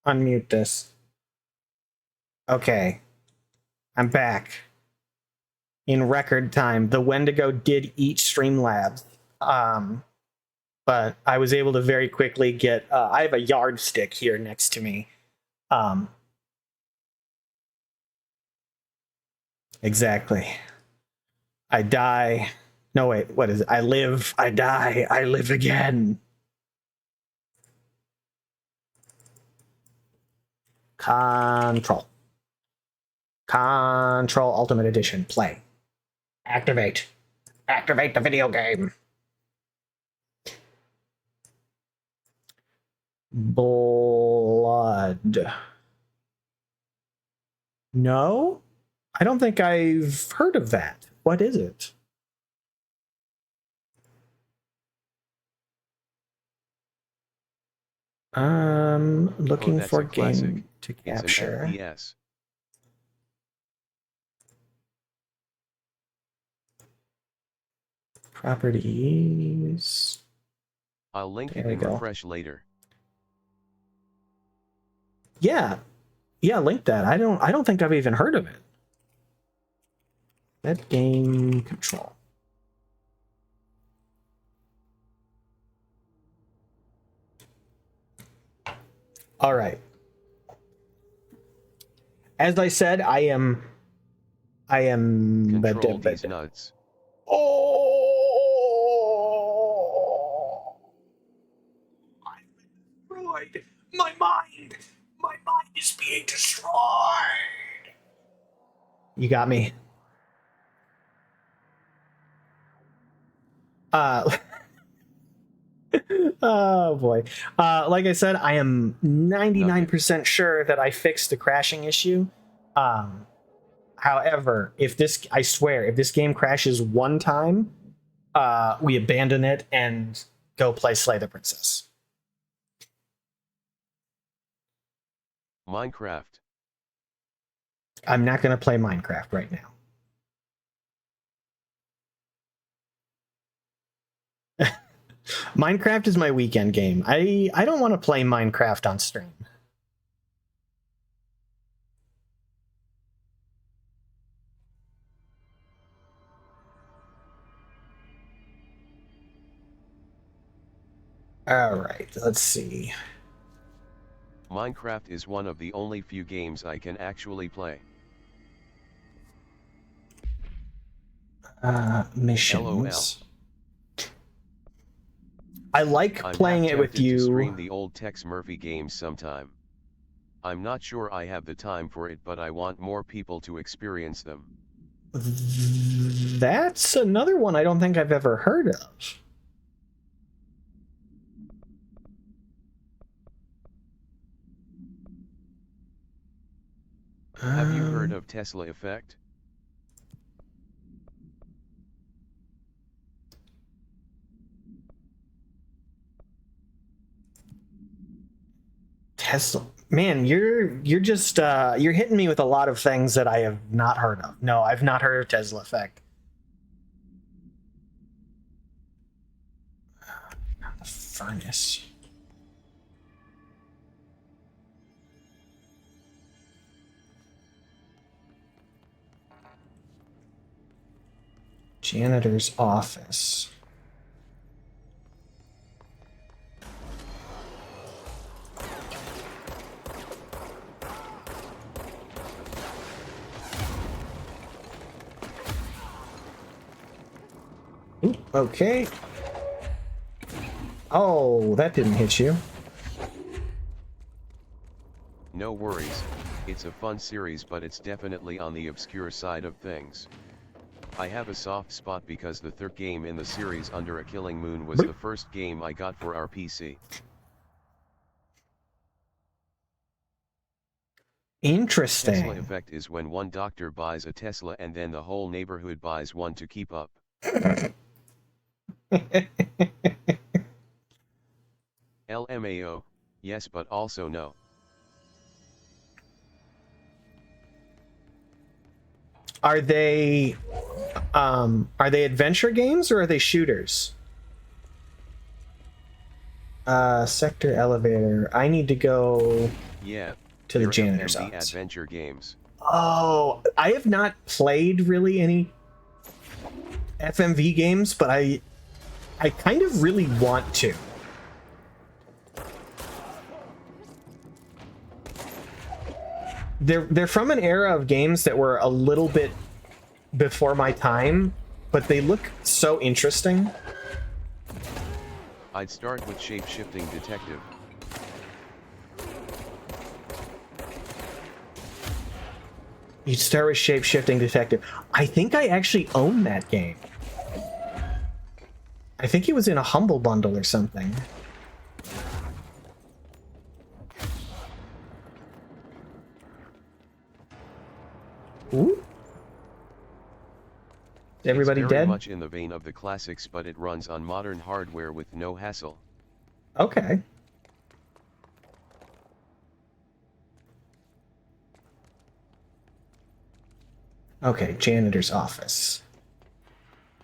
unmute this. Okay. I'm back. In record time. The Wendigo did eat Streamlabs. But I was able to very quickly get... I have a yardstick here next to me. Exactly. I die. No, wait. What is it? I live. I die. I live again. Control Ultimate Edition. Play. Activate. Activate the video game. Blood. No? I don't think I've heard of that. What is it? Looking for game to capture. It's an FPS. Properties. I'll link it and refresh later. Yeah, link that. I don't think I've even heard of it. That game control. All right. As I said, I am. Control these nuts. Oh! I'm destroyed. My mind is being destroyed. You got me. Oh boy. Like I said, I am 99% sure that I fixed the crashing issue. However, I swear, if this game crashes one time, we abandon it and go play Slay the Princess. Minecraft. I'm not going to play Minecraft right now. Minecraft is my weekend game. I don't want to play Minecraft on stream. All right, let's see. Minecraft is one of the only few games I can actually play. Missions. LOL. I like playing it with you. To stream the old Tex Murphy games sometime. I'm not sure I have the time for it, but I want more people to experience them. That's another one I don't think I've ever heard of. Have you heard of Tesla Effect? Tesla, man, you're just you're hitting me with a lot of things that I have not heard of. No, I've not heard of Tesla Effect. The furnace. Janitor's office. Ooh, okay. Oh, that didn't hit you. No worries, it's a fun series, but it's definitely on the obscure side of things. I have a soft spot because the third game in the series, Under a Killing Moon, was the first game I got for our PC. Interesting. Tesla Effect is when one doctor buys a Tesla and then the whole neighborhood buys one to keep up. LMAO, yes, but also no. Are they adventure games or are they shooters? Sector elevator. I need to go. Yeah. to the they're janitor's FMV office. adventure games. Oh, I have not played really any FMV games, but I kind of really want to. They're from an era of games that were a little bit before my time, but they look so interesting. I'd start with Shape-Shifting Detective. You'd start with Shape-Shifting Detective. I think I actually own that game. I think it was in a Humble Bundle or something. Ooh. Is everybody it's very dead? much in the vein of the classics, but it runs on modern hardware with no hassle. Okay. Okay, janitor's office.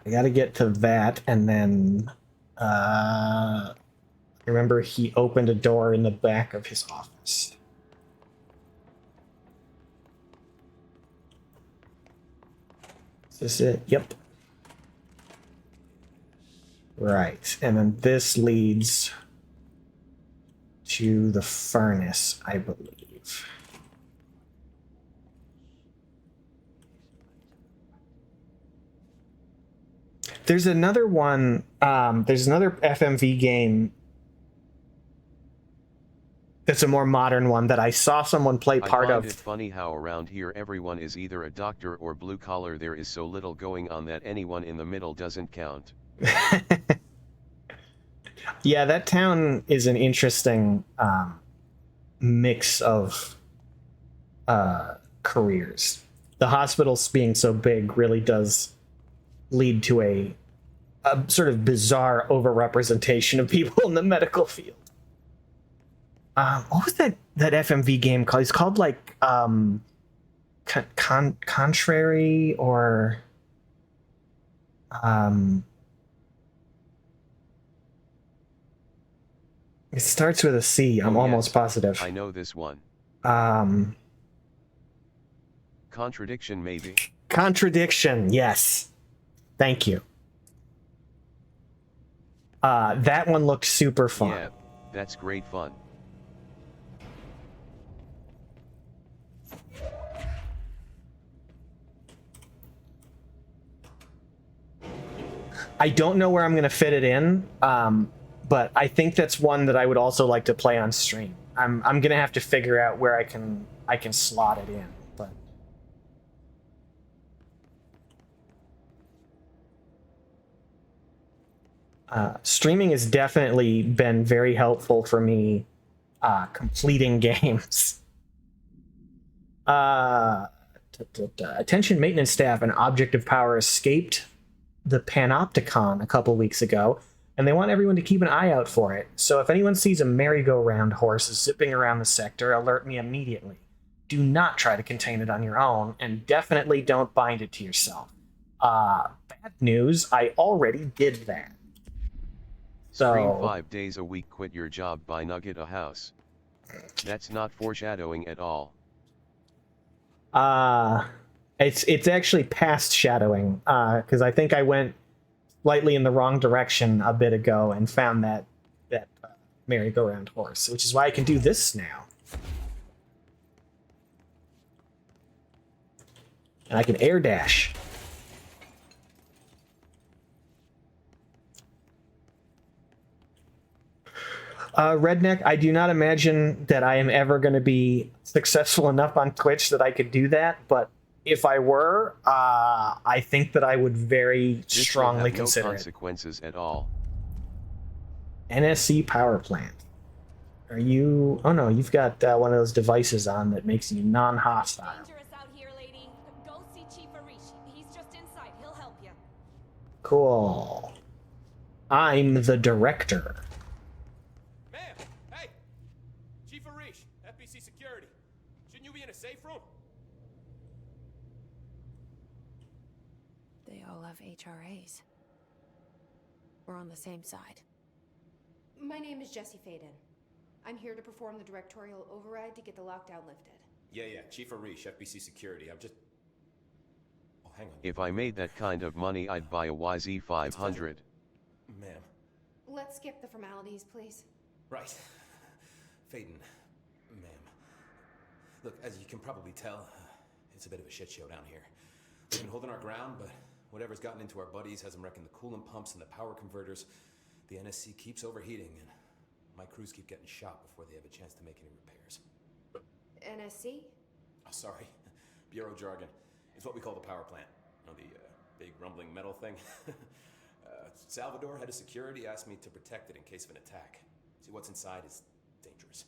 I gotta get to that, and then remember he opened a door in the back of his office. Is this it? Yep. Right, and then this leads to the furnace, I believe. There's another one, there's another FMV game that's a more modern one that I saw someone play part I of. find it funny how around here everyone is either a doctor or blue collar. There is so little going on that anyone in the middle doesn't count. Yeah, that town is an interesting mix of careers. The hospitals being so big really does lead to a sort of bizarre overrepresentation of people in the medical field. What was that FMV game called? It's called like Contrary or it starts with a C. I'm almost positive. I know this one. Contradiction, maybe. Contradiction, yes. Thank you. That one looked super fun. Yeah, that's great fun. I don't know where I'm going to fit it in, but I think that's one that I would also like to play on stream. I'm going to have to figure out where I can slot it in, but streaming has definitely been very helpful for me completing games. Attention maintenance staff, an object of power escaped the Panopticon a couple weeks ago, and they want everyone to keep an eye out for it. So if anyone sees a merry-go-round horse zipping around the sector, alert me immediately. Do not try to contain it on your own, and definitely don't bind it to yourself. Bad news, I already did that. So, Stream 5 days a week, quit your job, buy Nugget a house. That's not foreshadowing at all. It's actually past shadowing, because I think I went slightly in the wrong direction a bit ago and found that merry-go-round horse, which is why I can do this now. And I can air dash. Redneck, I do not imagine that I am ever going to be successful enough on Twitch that I could do that, but if I were, I think that I would very strongly consider no consequences at all. NSC power plant. Are you? Oh no, you've got one of those devices on that makes you non-hostile. Dangerous out here, lady. Go see Chief Arishi. He's just inside. He'll help you. Cool. I'm the director. Ma'am, hey, Chief Arish, FBC Security. Shouldn't you be in a safe room? They all have HRAs. We're on the same side. My name is Jessie Faden. I'm here to perform the directorial override to get the lockdown lifted. Yeah, Chief Arish, FBC Security. I'm just... Oh, hang on. If I made that kind of money, I'd buy a YZ500. Ma'am. Let's skip the formalities, please. Right. Faden, ma'am. Look, as you can probably tell, it's a bit of a shit show down here. We've been holding our ground, but whatever's gotten into our buddies has them wrecking the coolant pumps and the power converters. The NSC keeps overheating, and my crews keep getting shot before they have a chance to make any repairs. NSC? Oh, sorry. Bureau jargon. It's what we call the power plant. You know, the big rumbling metal thing. Salvador, head of security, asked me to protect it in case of an attack. See, what's inside is dangerous.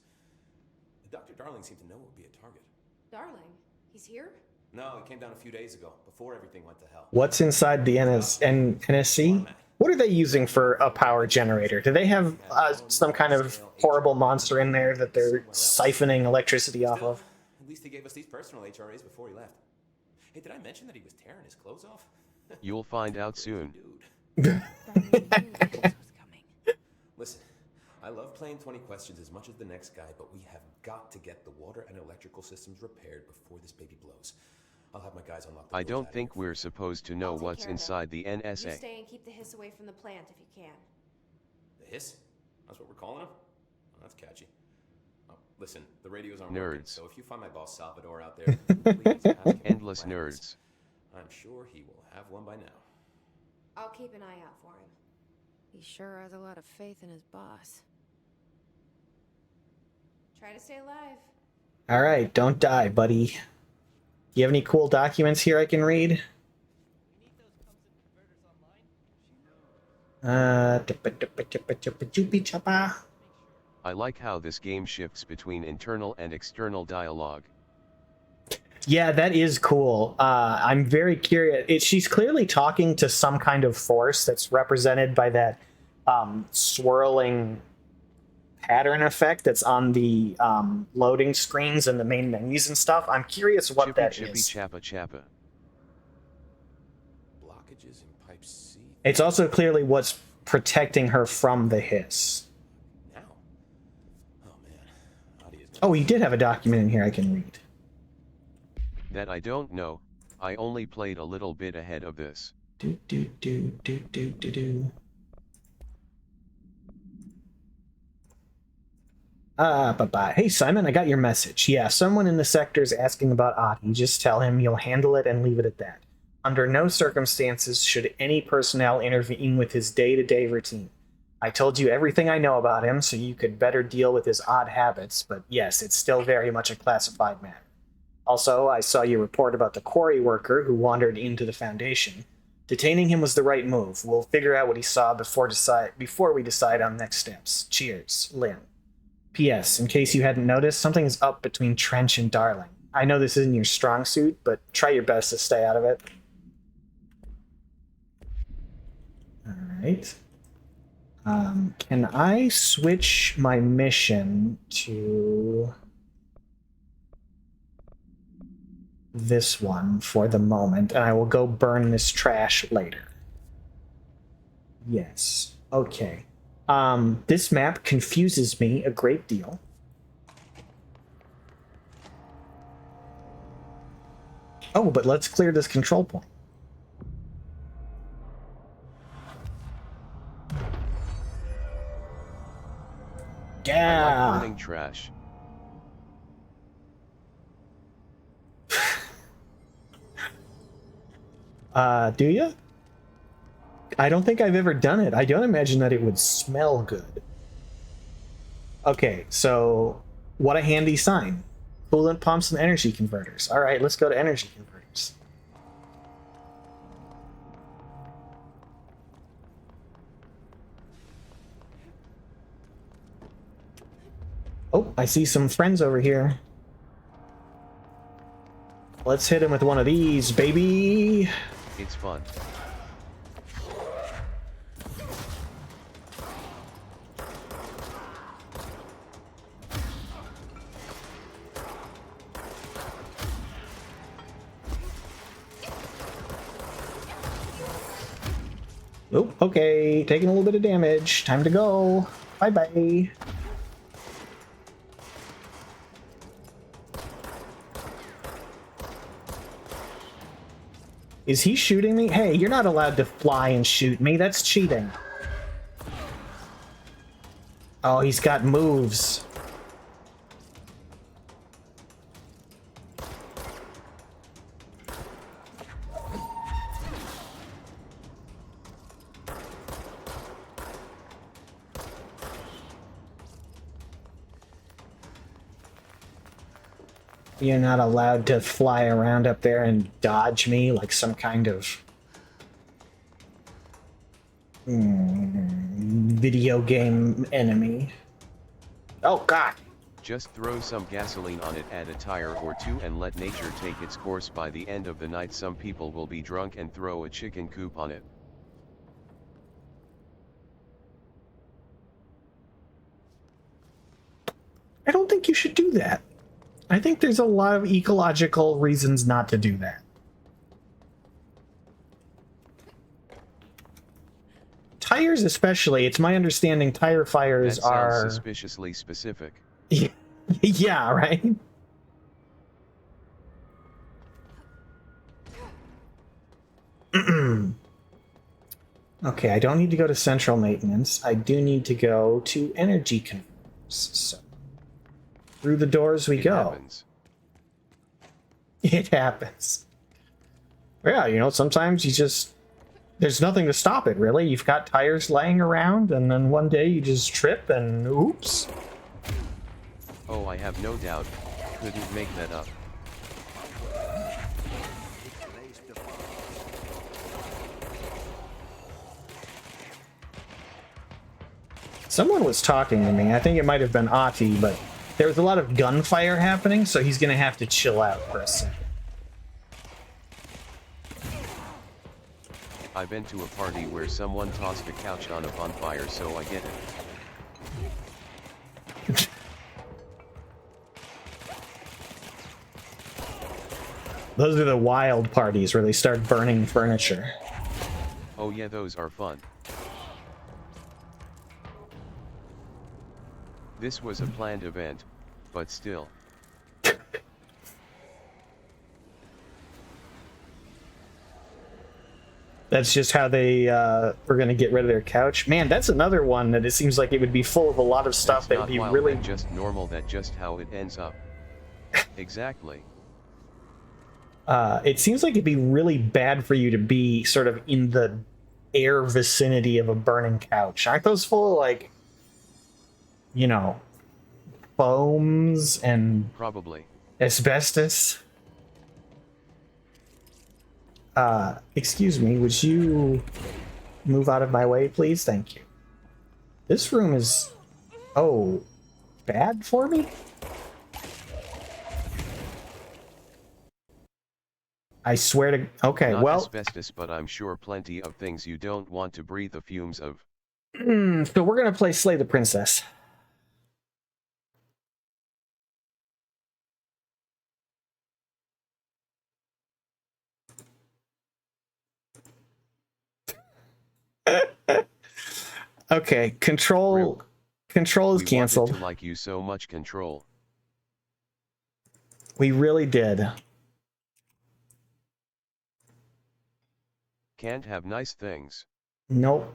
Dr. Darling seemed to know it would be a target. Darling? He's here? No, he came down a few days ago, before everything went to hell. What's inside the NSC? What are they using for a power generator? Do they have some kind of horrible monster in there that they're siphoning electricity off of? At least he gave us these personal HRAs before he left. Hey, did I mention that he was tearing his clothes off? You'll find out soon. Dude. Listen, I love playing 20 questions as much as the next guy, but we have got to get the water and electrical systems repaired before this baby blows. I'll have my guys unlock the I doors don't out think here. we're supposed to know I'll take what's care of it. inside the You NSA. stay and keep the hiss away from the plant if you can. The hiss? That's what we're calling him? Oh, that's catchy. Oh, listen, the radios aren't Nerds. working, so if you find my boss Salvador out there, please ask him Endless for plans. nerds. I'm sure he will have one by now. I'll keep an eye out for him. He sure has a lot of faith in his boss. Try to stay alive. All right, don't die, buddy. You have any cool documents here I can read? I like how this game shifts between internal and external dialogue. Yeah, that is cool. I'm very curious. She's clearly talking to some kind of force that's represented by that swirling pattern effect that's on the loading screens and the main menus and stuff. I'm curious what Chippy that chippy is. chappa chappa. Blockages in pipe C. It's also clearly what's protecting her from the hiss. Now. Oh man. Adi is Oh, you did have a document in here I can read. That I don't know. I only played a little bit ahead of this. Do do do do do do do. Bye-bye. Hey, Simon, I got your message. Yeah, someone in the sector's asking about Adi. Just tell him you'll handle it and leave it at that. Under no circumstances should any personnel intervene with his day-to-day routine. I told you everything I know about him, so you could better deal with his odd habits, but yes, it's still very much a classified matter. Also, I saw your report about the quarry worker who wandered into the Foundation. Detaining him was the right move. We'll figure out what he saw before we decide on next steps. Cheers, Lynn. P.S. In case you hadn't noticed, something's up between Trench and Darling. I know this isn't your strong suit, but try your best to stay out of it. Alright. Can I switch my mission to this one for the moment, and I will go burn this trash later? Yes. Okay. This map confuses me a great deal. Oh, but let's clear this control point. I Yeah. like burning trash. Do you? I don't think I've ever done it. I don't imagine that it would smell good. Okay, so what a handy sign. Coolant pumps and energy converters. All right, let's go to energy converters. Oh, I see some friends over here. Let's hit him with one of these, baby. It's fun. Oh, okay, taking a little bit of damage. Time to go. Bye-bye. Is he shooting me? Hey, you're not allowed to fly and shoot me. That's cheating. Oh, he's got moves. You're not allowed to fly around up there and dodge me like some kind of video game enemy. Oh, God. Just throw some gasoline on it, add a tire or two, and let nature take its course. By the end of the night, some people will be drunk and throw a chicken coop on it. I don't think you should do that. I think there's a lot of ecological reasons not to do that. Tires especially, it's my understanding tire fires That sounds are... suspiciously specific. Yeah, right? Okay, I don't need to go to central maintenance. I do need to go to energy converters. So, through the doors we go. Happens. It happens. Yeah, you know, sometimes you just... There's nothing to stop it, really. You've got tires laying around, and then one day you just trip, and oops. Oh, I have no doubt. Couldn't make that up. Someone was talking to me. I think it might have been Ati, but there was a lot of gunfire happening, so he's gonna have to chill out for a second. I've been to a party where someone tossed a couch on a bonfire, so I get it. Those are the wild parties where they start burning furniture. Oh yeah, those are fun. This was a planned event, but still. That's just how they were going to get rid of their couch. Man, that's another one that it seems like it would be full of a lot of stuff that would be wild, really... That's just normal, that's just how it ends up. Exactly. It seems like it'd be really bad for you to be sort of in the air vicinity of a burning couch. Aren't those full of, like, you know, foams and... Probably. Asbestos? Excuse me, would you move out of my way, please? Thank you. This room is... Oh, bad for me? I swear to... Okay, Not well... asbestos, but I'm sure plenty of things you don't want to breathe the fumes of. So we're gonna play Slay the Princess. Okay, Control is canceled. We wanted to like you so much, Control. We really did. Can't have nice things. Nope.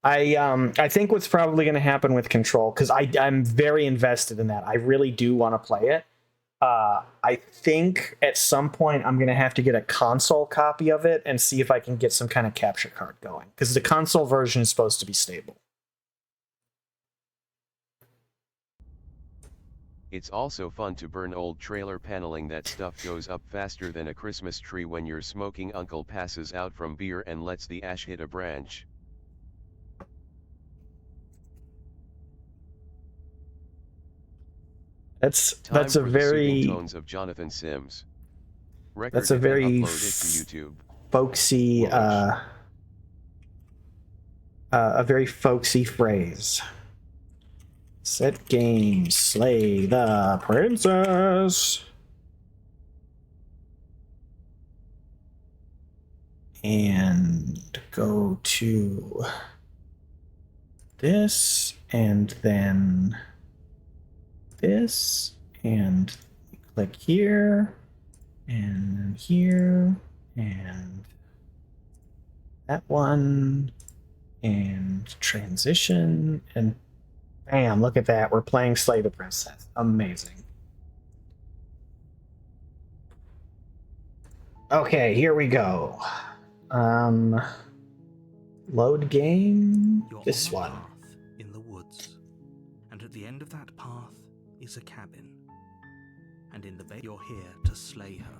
I think what's probably going to happen with Control, because I'm very invested in that. I really do want to play it. I think at some point I'm going to have to get a console copy of it and see if I can get some kind of capture card going, because the console version is supposed to be stable. It's also fun to burn old trailer paneling. That stuff goes up faster than a Christmas tree when your smoking uncle passes out from beer and lets the ash hit a branch. That's Time a for very the soothing tones of Jonathan Sims. that's a very uploaded to YouTube. folksy a very folksy phrase. Set game, slay the princess. And go to this, and then this, and click here, And then here, and that one, and transition, and bam, look at that. We're playing Slay the Princess. Amazing. Okay, here we go. Load game. You're This on a one. path in the woods, and at the end of that path is a cabin. And in the bay, you're here to slay her.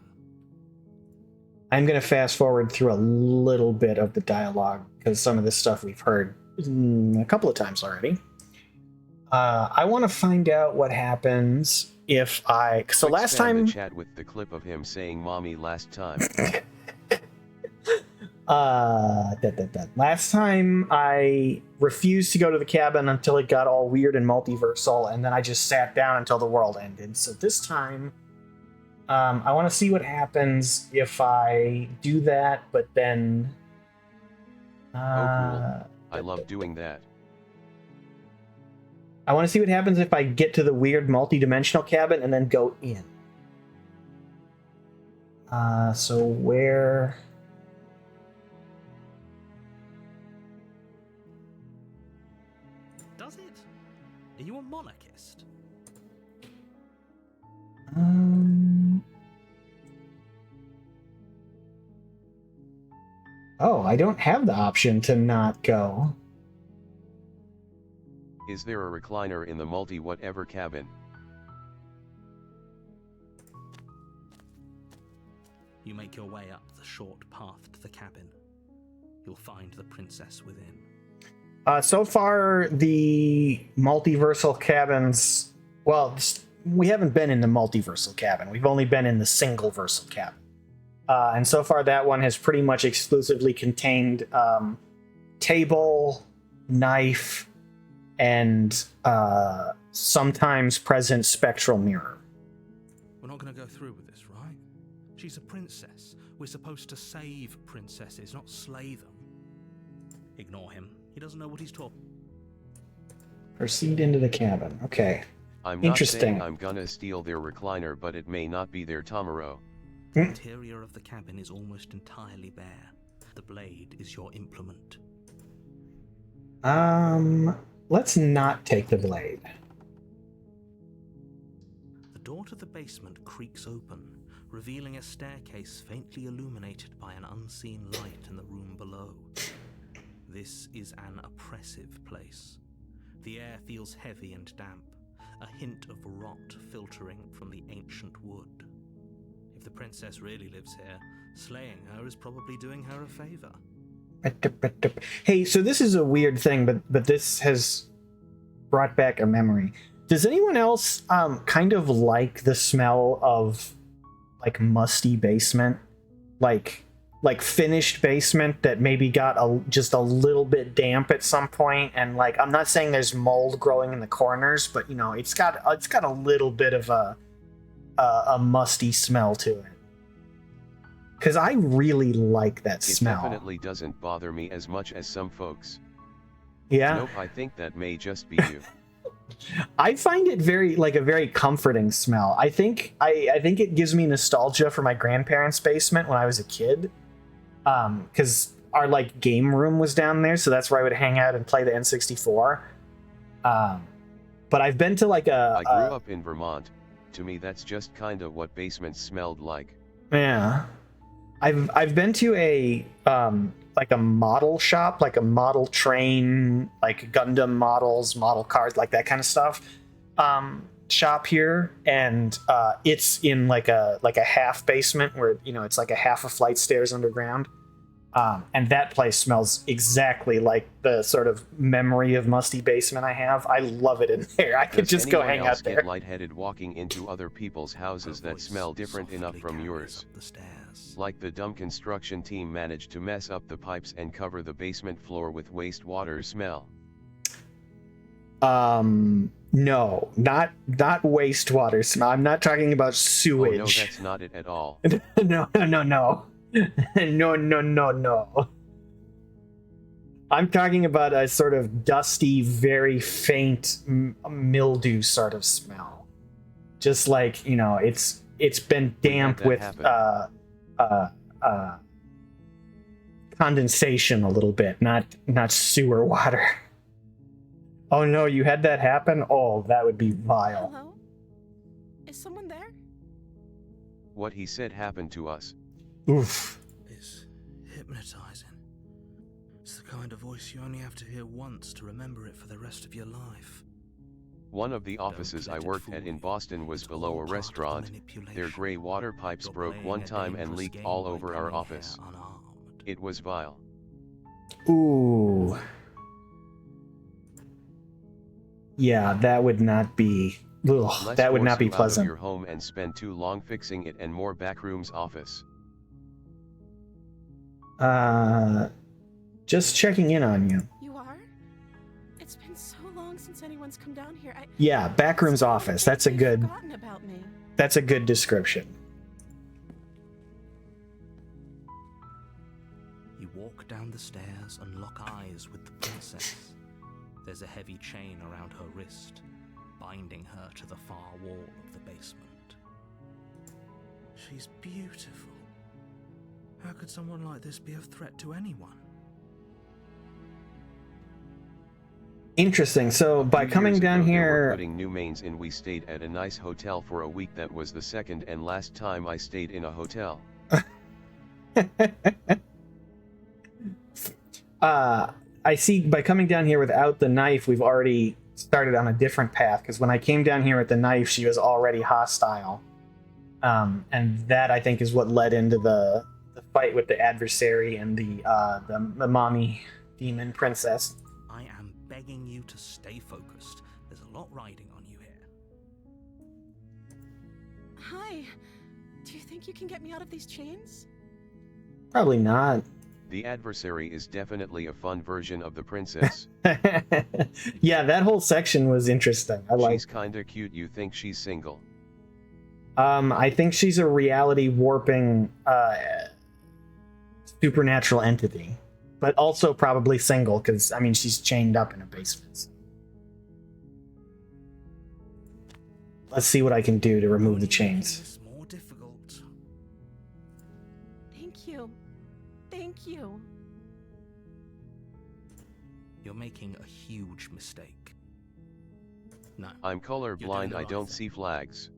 I'm going to fast forward through a little bit of the dialogue because some of this stuff we've heard a couple of times already. I want to find out what happens if I. So Quick last spam time. the chat with the clip of him saying "mommy" last time. Last time I refused to go to the cabin until it got all weird and multiversal, and then I just sat down until the world ended. So this time, I want to see what happens if I do that, but then. Oh, cool. I love doing that. I want to see what happens if I get to the weird multi-dimensional cabin and then go in. So where... Does it? Are you a monarchist? Oh, I don't have the option to not go. Is there a recliner in the multi-whatever cabin? You make your way up the short path to the cabin. You'll find the princess within. So far, the multiversal cabins... Well, we haven't been in the multiversal cabin. We've only been in the single-versal cabin. And so far, that one has pretty much exclusively contained table, knife, and sometimes present spectral mirror. We're not going to go through with this, right? She's a princess. We're supposed to save princesses, not slay them. Ignore him. He doesn't know what he's talking. Proceed into the cabin. Okay. I'm not Interesting. saying I'm gonna steal their recliner, but it may not be their Tomorrow. The interior of the cabin is almost entirely bare. The blade is your implement. Let's not take the blade. The door to the basement creaks open, revealing a staircase faintly illuminated by an unseen light in the room below. This is an oppressive place. The air feels heavy and damp, a hint of rot filtering from the ancient wood. If the princess really lives here, slaying her is probably doing her a favor. Hey, so this is a weird thing, but this has brought back a memory. Does anyone else kind of like the smell of like musty basement? Like finished basement that maybe got just a little bit damp at some point, and like I'm not saying there's mold growing in the corners, but you know it's got a little bit of a musty smell to it. Because I really like that smell. It definitely doesn't bother me as much as some folks. Yeah. Nope, I think that may just be you. I find it a very comforting smell. I think it gives me nostalgia for my grandparents' basement when I was a kid. Because our like game room was down there, so that's where I would hang out and play the N64. But I've been to like I grew up in Vermont. To me, that's just kinda what basements smelled like. Yeah. I've been to a like a model shop, like a model train, like Gundam models, model cars, like that kind of stuff. Shop here, and it's in like a half basement where it's like a half a flight stairs underground. And that place smells exactly like the sort of memory of musty basement I have. I love it in there. I could just go hang out there. Get lightheaded walking into other people's houses that smell different enough from yours? Like the dumb construction team managed to mess up the pipes and cover the basement floor with wastewater smell. No, not wastewater smell. I'm not talking about sewage. Oh, no, that's not it at all. No. No. I'm talking about a sort of dusty, very faint mildew sort of smell. Just like, it's been damp that with happen. condensation a little bit, not sewer water. Oh no, you had that happen? Oh, that would be vile. Hello? Is someone there? What he said happened to us. Oof. It's hypnotizing. It's the kind of voice you only have to hear once to remember it for the rest of your life. One of the offices I worked at in Boston was below a restaurant. Their gray water pipes broke one time and leaked all over our office. It was vile. Ooh. Yeah, that would not be. Ugh, Less that would not force be you out of pleasant. your home and spend too long fixing it, and more backrooms office. Just checking in on you. You are? It's been so long since anyone's come down here. Yeah, backrooms office. That's a You've good. forgotten about me. That's a good description. You walk down the stairs and lock eyes with the princess. There's a heavy chain around her wrist, binding her to the far wall of the basement. She's beautiful. How could someone like this be a threat to anyone? Interesting. So by 2 coming years down ago, they were here, putting new mains in. We stayed at a nice hotel for a week. That was the second and last time I stayed in a hotel. I see by coming down here without the knife, we've already started on a different path, because when I came down here with the knife, she was already hostile. And that, I think, is what led into the fight with the adversary and the mommy demon princess. I am begging you to stay focused. There's a lot riding on you here. Hi. Do you think you can get me out of these chains? Probably not. The adversary is definitely a fun version of the princess. Yeah, that whole section was interesting. I like. She's kinda cute. You think she's single? I think she's a reality warping supernatural entity, but also probably single, because I mean she's chained up in a basement. So. Let's see what I can do to remove the chains. It's more difficult. Thank you. Thank you. You're making a huge mistake. No. I'm color You're blind. doing I the don't right see flags.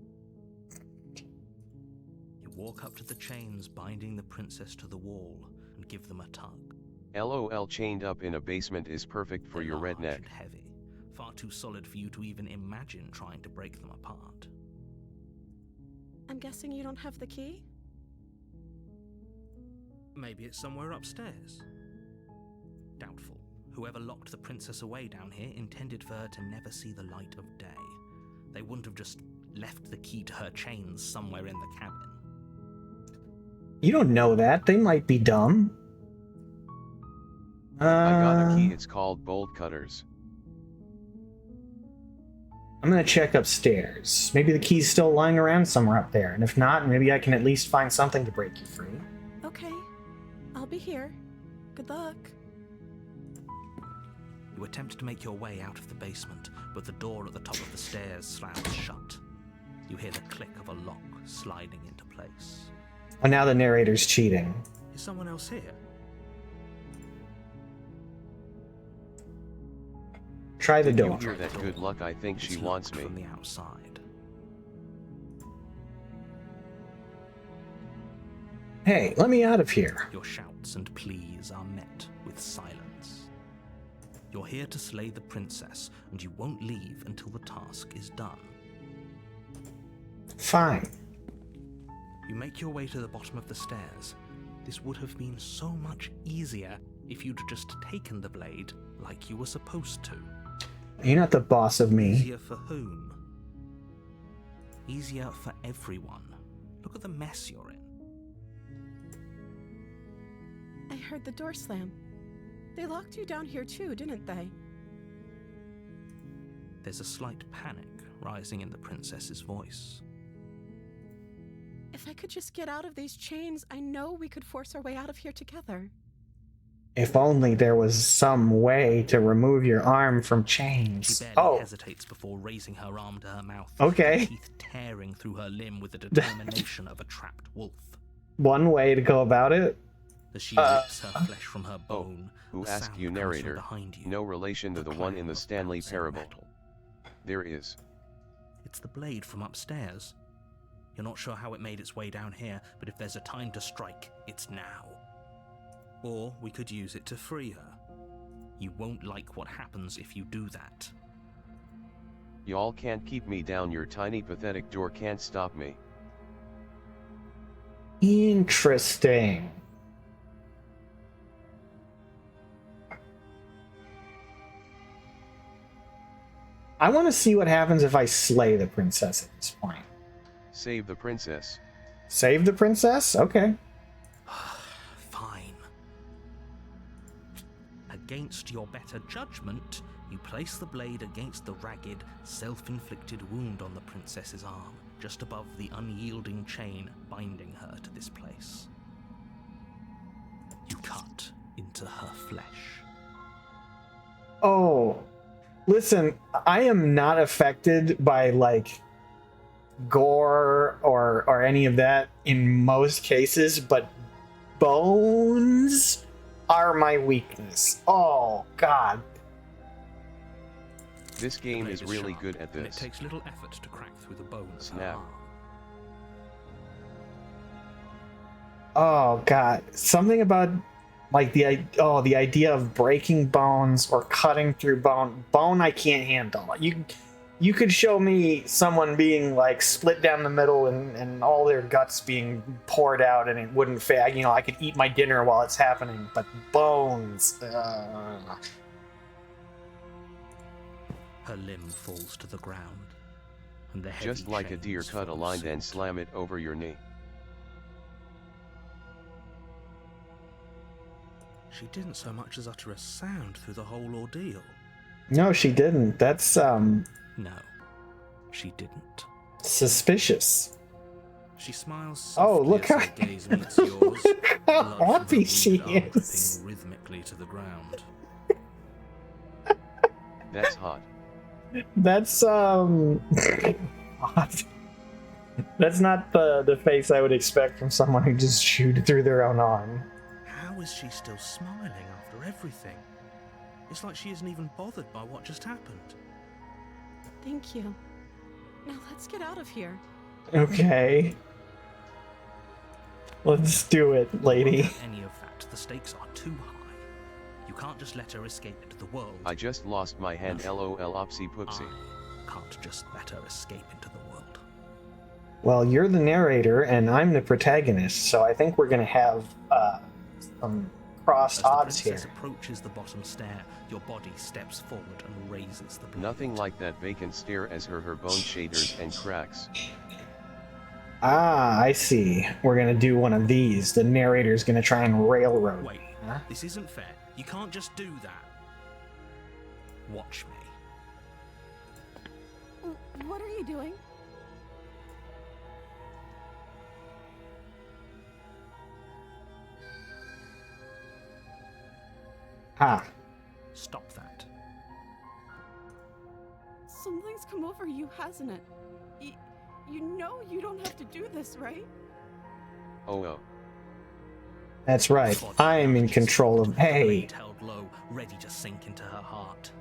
You walk up to the chains binding the princess to the wall and give them a tug. LOL, chained up in a basement is perfect for They're your large redneck. and heavy, far too solid for you to even imagine trying to break them apart. I'm guessing you don't have the key? Maybe it's somewhere upstairs. Doubtful. Whoever locked the princess away down here intended for her to never see the light of day. They wouldn't have just left the key to her chains somewhere in the cabin. You don't know that. They might be dumb. I got a key. It's called bolt cutters. I'm gonna check upstairs. Maybe the key's still lying around somewhere up there, and if not, maybe I can at least find something to break you free. Okay. I'll be here. Good luck. You attempt to make your way out of the basement, but the door at the top of the stairs slams shut. You hear the click of a lock sliding into place. Oh, now the narrator's cheating. Is someone else here? Try the Did you door. hear that? Good luck. I think she It's wants locked me. from the outside. Hey, let me out of here. Your shouts and pleas are met with silence. You're here to slay the princess, and you won't leave until the task is done. Fine. You make your way to the bottom of the stairs. This would have been so much easier if you'd just taken the blade like you were supposed to. You're not the boss of me. Easier for whom? Easier for everyone. Look at the mess you're in. I heard the door slam. They locked you down here too, didn't they? There's a slight panic rising in the princess's voice. If I could just get out of these chains, I know we could force our way out of here together. If only there was some way to remove your arm from She chains. barely Oh, hesitates before raising her arm to her mouth, okay. her teeth tearing through her limb with the determination of a trapped wolf. One way to go about it. As she rips her flesh from her Oh, bone, who a asked sound you, comes from narrator? behind you. No relation to the one in the clang of Stanley bouncing parable. metal. There is. It's the blade from upstairs. You're not sure how it made its way down here, but if there's a time to strike, it's now. Or we could use it to free her. You won't like what happens if you do that. Y'all can't keep me down, your tiny pathetic door can't stop me. Interesting. I want to see what happens if I slay the princess at this point. Save the princess. Save the princess? Okay. Fine. Against your better judgment, you place the blade against the ragged, self-inflicted wound on the princess's arm, just above the unyielding chain binding her to this place. You cut into her flesh. Oh, listen, I am not affected by like gore or any of that in most cases, but bones are my weakness. Oh God. This game The is blade really sharp, good at and it this. takes little effort to crack through the bone of her Snap. arm. Oh God. Something about like the idea of breaking bones or cutting through bone I can't handle. You could show me someone being like split down the middle and all their guts being poured out and it wouldn't fit. You know, I could eat my dinner while it's happening, but bones. Her limb falls to the ground, and the heavy Just like a deer, chains cut a fall line suit. and slam it over your knee. She didn't so much as utter a sound through the whole ordeal. No, she didn't. That's No, she didn't. suspicious. She smiles Oh, softly look as her how- gaze meets yours. How blood from her happy she wounded arm is. dripping rhythmically to the ground. That's hot. That's hot. That's not the face I would expect from someone who just chewed through their own arm. How is she still smiling after everything? It's like she isn't even bothered by what just happened. Thank you. Now let's get out of here. Okay. Let's do it, lady. Without any of that, the stakes are too high. You can't just let her escape into the world. I just lost my hand, lol opsy poopsie. I can't just let her escape into the world. Well, you're the narrator and I'm the protagonist, so I think we're gonna have some cross As the odds here. princess approaches the bottom stair, your body steps forward and raises the blade. Nothing like that vacant stare as her bone shaders and cracks. Ah, I see. We're gonna do one of these. The narrator's gonna try and railroad. Wait, Huh? this isn't fair. You can't just do that. Watch me. What are you doing? Ah, Stop that. Something's come over you, hasn't it? You know you don't have to do this, right? Oh. that's right. Body I'm in bounces control of. forward, the Hey, blade held low, ready to sink into her heart.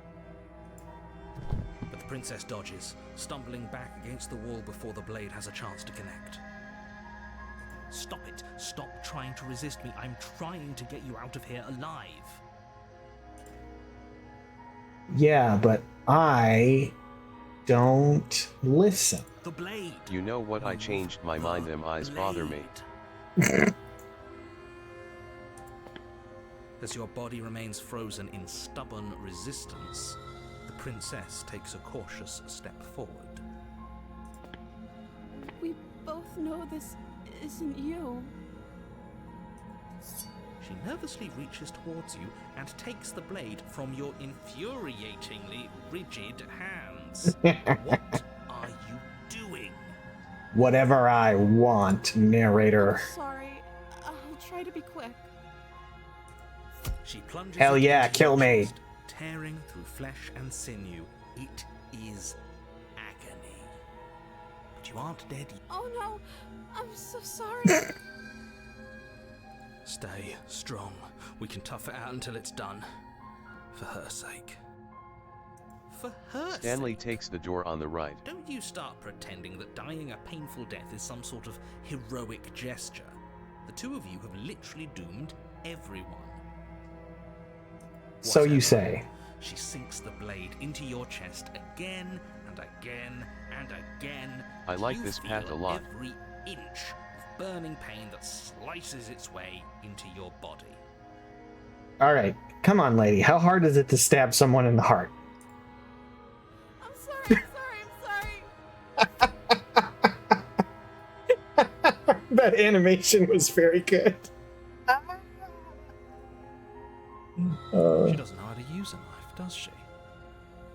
But the princess dodges, stumbling back against the wall before the blade has a chance to connect. Stop it. Stop trying to resist me. I'm trying to get you out of here alive. yeah, but I don't listen. The blade. You know what, I changed my mind, them eyes bother me. Blade. As your body remains frozen in stubborn resistance, the princess takes a cautious step forward. We both know this isn't you. She nervously reaches towards you and takes the blade from your infuriatingly rigid hands. What are you doing? Whatever I want, narrator. Sorry. I'll try to be quick. She plunges Hell it yeah, into your kill me. chest, tearing through flesh and sinew. It is agony. But you aren't dead. Oh no, I'm so sorry. Stay strong. We can tough it out until it's done. For her sake. For her Stanley sake. takes the door on the right. Don't you start pretending that dying a painful death is some sort of heroic gesture. The two of you have literally doomed everyone. So you Whatever. say. She sinks the blade into your chest again and again and again. I like You this path feel a lot. Every inch of burning pain that slices its way into your body. All right, come on, lady. How hard is it to stab someone in the heart? I'm sorry, I'm sorry. That animation was very good. She doesn't know how to use a knife, does she?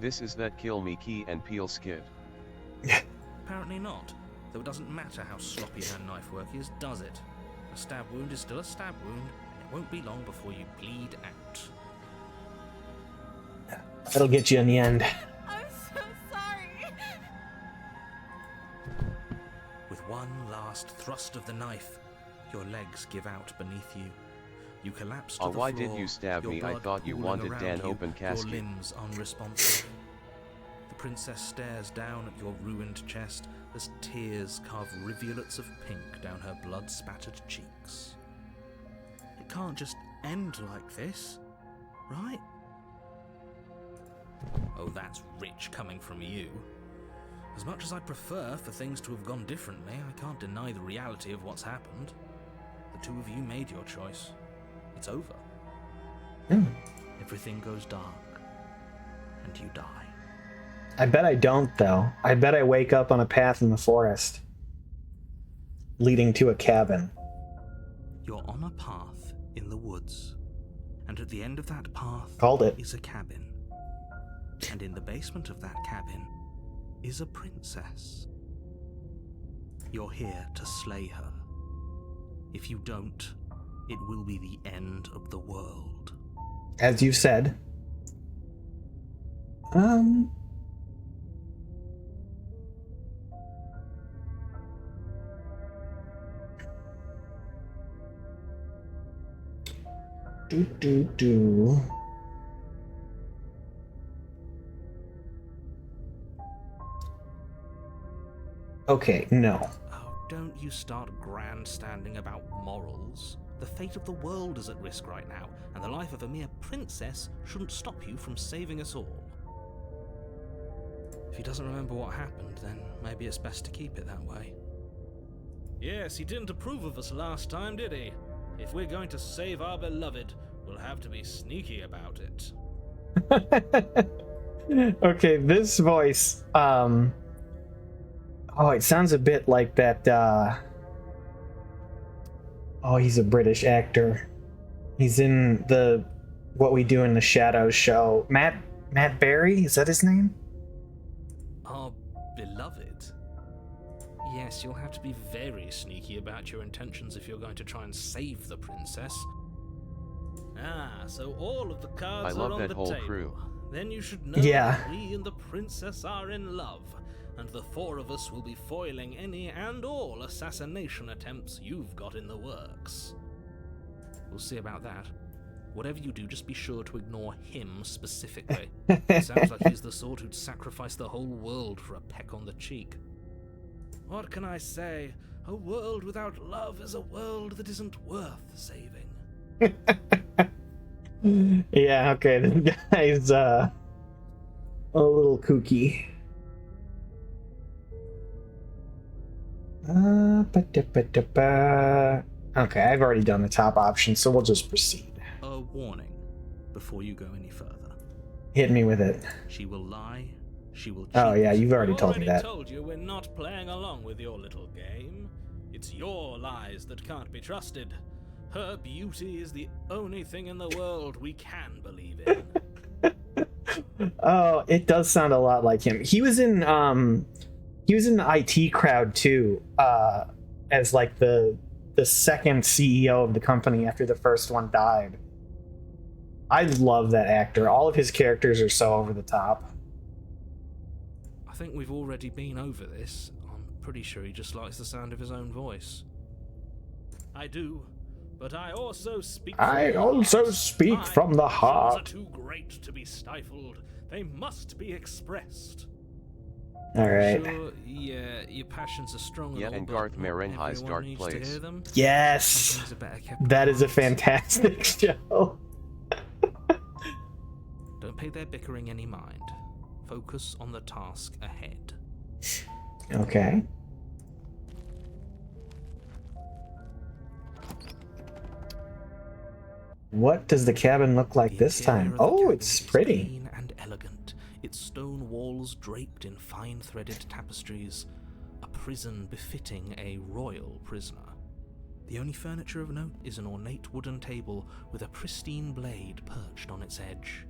This is that kill me key and peel skid. Apparently not. Though it doesn't matter how sloppy her knife work is, does it? A stab wound is still a stab wound, and it won't be long before you bleed out. That'll get you in the end. I'm so sorry. With one last thrust of the knife, your legs give out beneath you. You collapse to Oh, the why floor, did you stab your me? I blood thought you pooling wanted around Dan you, open casket. Your limbs unresponsive. The princess stares down at your ruined chest as tears carve rivulets of pink down her blood-spattered cheeks. It can't just end like this, right? Oh, that's rich coming from you. As much as I'd prefer for things to have gone differently, I can't deny the reality of what's happened. The two of you made your choice. It's over. Everything goes dark, and you die. I bet I don't, though. I bet I wake up on a path in the forest leading to a cabin. You're on a path in the woods, and at the end of that path Called it. is a cabin. And in the basement of that cabin is a princess. You're here to slay her. If you don't, it will be the end of the world. As you said. Do. Okay, no. Oh, don't you start grandstanding about morals. The fate of the world is at risk right now, and the life of a mere princess shouldn't stop you from saving us all. If he doesn't remember what happened, then maybe it's best to keep it that way. Yes, he didn't approve of us last time, did he? If we're going to save our beloved, we'll have to be sneaky about it. Okay, this voice, oh, it sounds a bit like that, oh, he's a British actor. He's in the What We Do in the Shadows show. Matt Berry, is that his name? Our beloved? Yes, you'll have to be very sneaky about your intentions if you're going to try and save the princess. Ah, so all of the cards I are love on that the whole table. crew. Then you should know Yeah. that we and the princess are in love, and the four of us will be foiling any and all assassination attempts you've got in the works. We'll see about that. Whatever you do, just be sure to ignore him specifically. It sounds like he's the sort who'd sacrifice the whole world for a peck on the cheek. What can I say? A world without love is a world that isn't worth saving. Yeah, okay, this guy's, a little kooky. Okay, I've already done the top option, so we'll just proceed. A warning before you go any further. Hit me with it. She will lie. She will cheat. Oh yeah, you've already told me that. told you we're not playing along with your little game. It's your lies that can't be trusted. Her beauty is the only thing in the world we can believe in. Oh, it does sound a lot like him. He was in the IT crowd too, as like the second CEO of the company after the first one died. I love that actor. All of his characters are so over the top. I think we've already been over this. I'm pretty sure he just likes the sound of his own voice. I do, but I also speak from I the also heart. speak My from the passions heart. are too great to be stifled. They must be expressed. All right. Sure, yeah, your passions are strong Yeah, all, and but Garth not Marenghi's everyone Dark needs Place. to hear them. Some Yes, things are better kept that is a quiet. fantastic show. Don't pay their bickering any mind. Focus on the task ahead. Okay. What does the cabin look like The this interior time? of the Oh, cabin it's is pretty. clean and elegant, its stone walls draped in fine-threaded tapestries, a prison befitting a royal prisoner. The only furniture of note is an ornate wooden table with a pristine blade perched on its edge.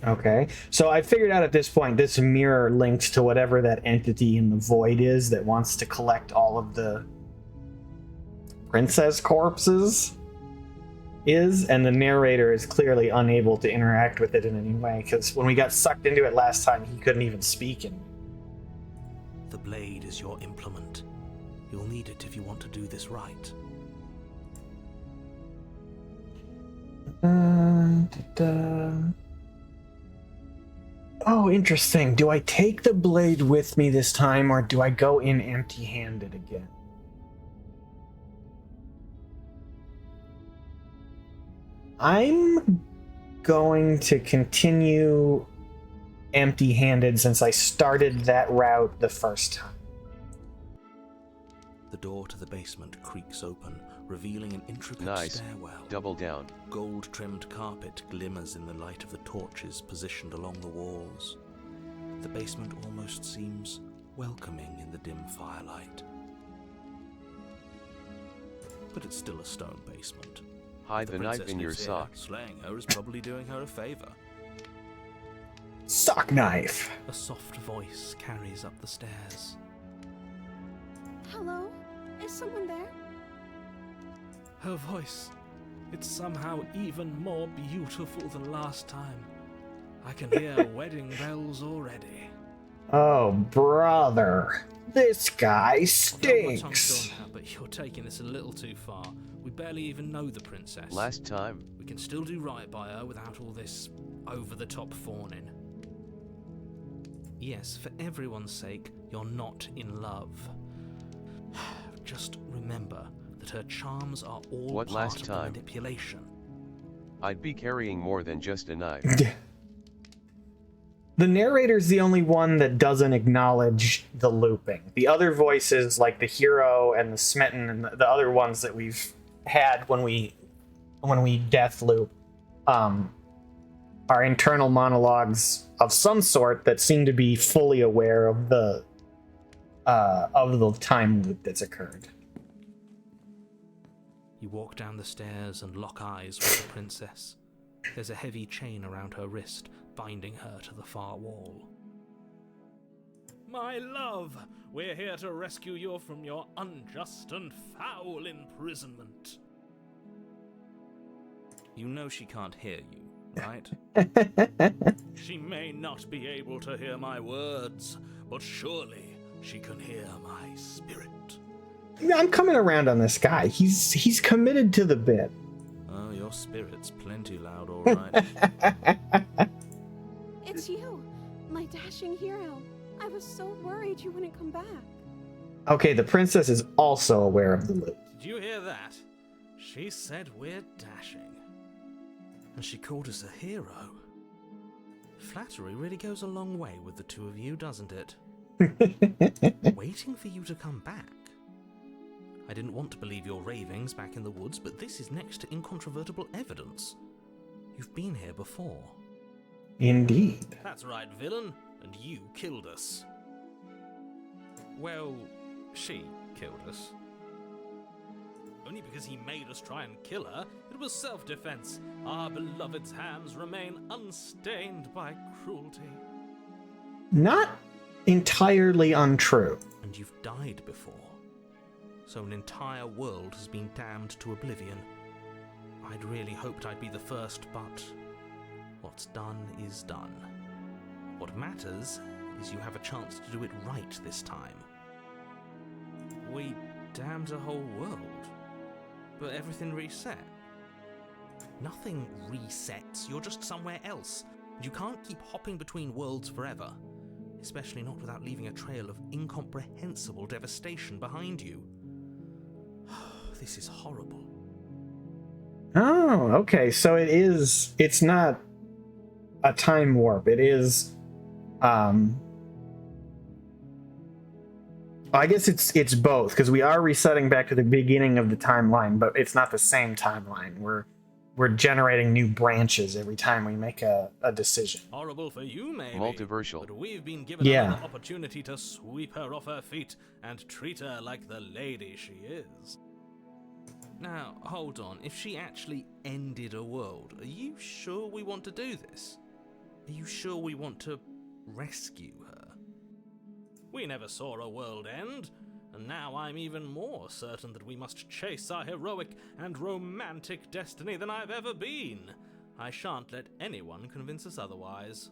Okay. So I figured out at this point this mirror links to whatever that entity in the void is that wants to collect all of the princess corpses is, and the narrator is clearly unable to interact with it in any way, because when we got sucked into it last time, he couldn't even speak. And The blade is your implement. You'll need it if you want to do this right. Oh, interesting. Do I take the blade with me this time, or do I go in empty-handed again? I'm going to continue empty-handed since I started that route the first time. The door to the basement creaks open, revealing an intricate Nice. stairwell. Double down. Gold-trimmed carpet glimmers in the light of the torches positioned along the walls. The basement almost seems welcoming in the dim firelight. But it's still a stone basement. Hide the knife princess in your lives here. sock. Slaying her is probably doing her a favor. Sock knife. A soft voice carries up the stairs. Hello? Is someone there? Her voice, it's somehow even more beautiful than last time. I can hear wedding bells already. Oh, brother. This guy I've held my tongue stinks. still now, but you're taking this a little too far. We barely even know the princess. Last time. We can still do right by her without all this over-the-top fawning. Yes, for everyone's sake, you're not in love. Just remember that her charms are all What, part last of time? the manipulation. I'd be carrying more than just a knife. The narrator's the only one that doesn't acknowledge the looping. The other voices, like the hero and the smitten and the other ones that we've had when we death loop, are internal monologues of some sort that seem to be fully aware of the time loop that's occurred. You walk down the stairs and lock eyes with the princess. There's a heavy chain around her wrist, binding her to the far wall. My love, we're here to rescue you from your unjust and foul imprisonment. You know she can't hear you, right? She may not be able to hear my words, but surely she can hear my spirit. I'm coming around on this guy. He's committed to the bit. Oh, your spirit's plenty loud, all right. It's you, my dashing hero. I was so worried you wouldn't come back. Okay, the princess is also aware of the loop. Did you hear that? She said we're dashing. And she called us a hero. Flattery really goes a long way with the two of you, doesn't it? Waiting for you to come back. I didn't want to believe your ravings back in the woods, but this is next to incontrovertible evidence. You've been here before. Indeed. That's right, villain, and you killed us. Well, she killed us. Only because he made us try and kill her. It was self-defense. Our beloved's hands remain unstained by cruelty. Not entirely untrue. And you've died before. So an entire world has been damned to oblivion. I'd really hoped I'd be the first, but what's done is done. What matters is you have a chance to do it right this time. We damned a whole world, but everything reset. Nothing resets, you're just somewhere else. You can't keep hopping between worlds forever, especially not without leaving a trail of incomprehensible devastation behind you. This is horrible. Oh, okay. So it's not a time warp. It is, I guess it's both, because we are resetting back to the beginning of the timeline, but it's not the same timeline. We're generating new branches every time we make a decision. Horrible for you, maybe. Multiversal. But we've been given another opportunity to sweep her off her feet and treat her like the lady she is. Now, hold on. If she actually ended a world, are you sure we want to do this? Are you sure we want to rescue her? We never saw a world end, and now I'm even more certain that we must chase our heroic and romantic destiny than I've ever been. I shan't let anyone convince us otherwise.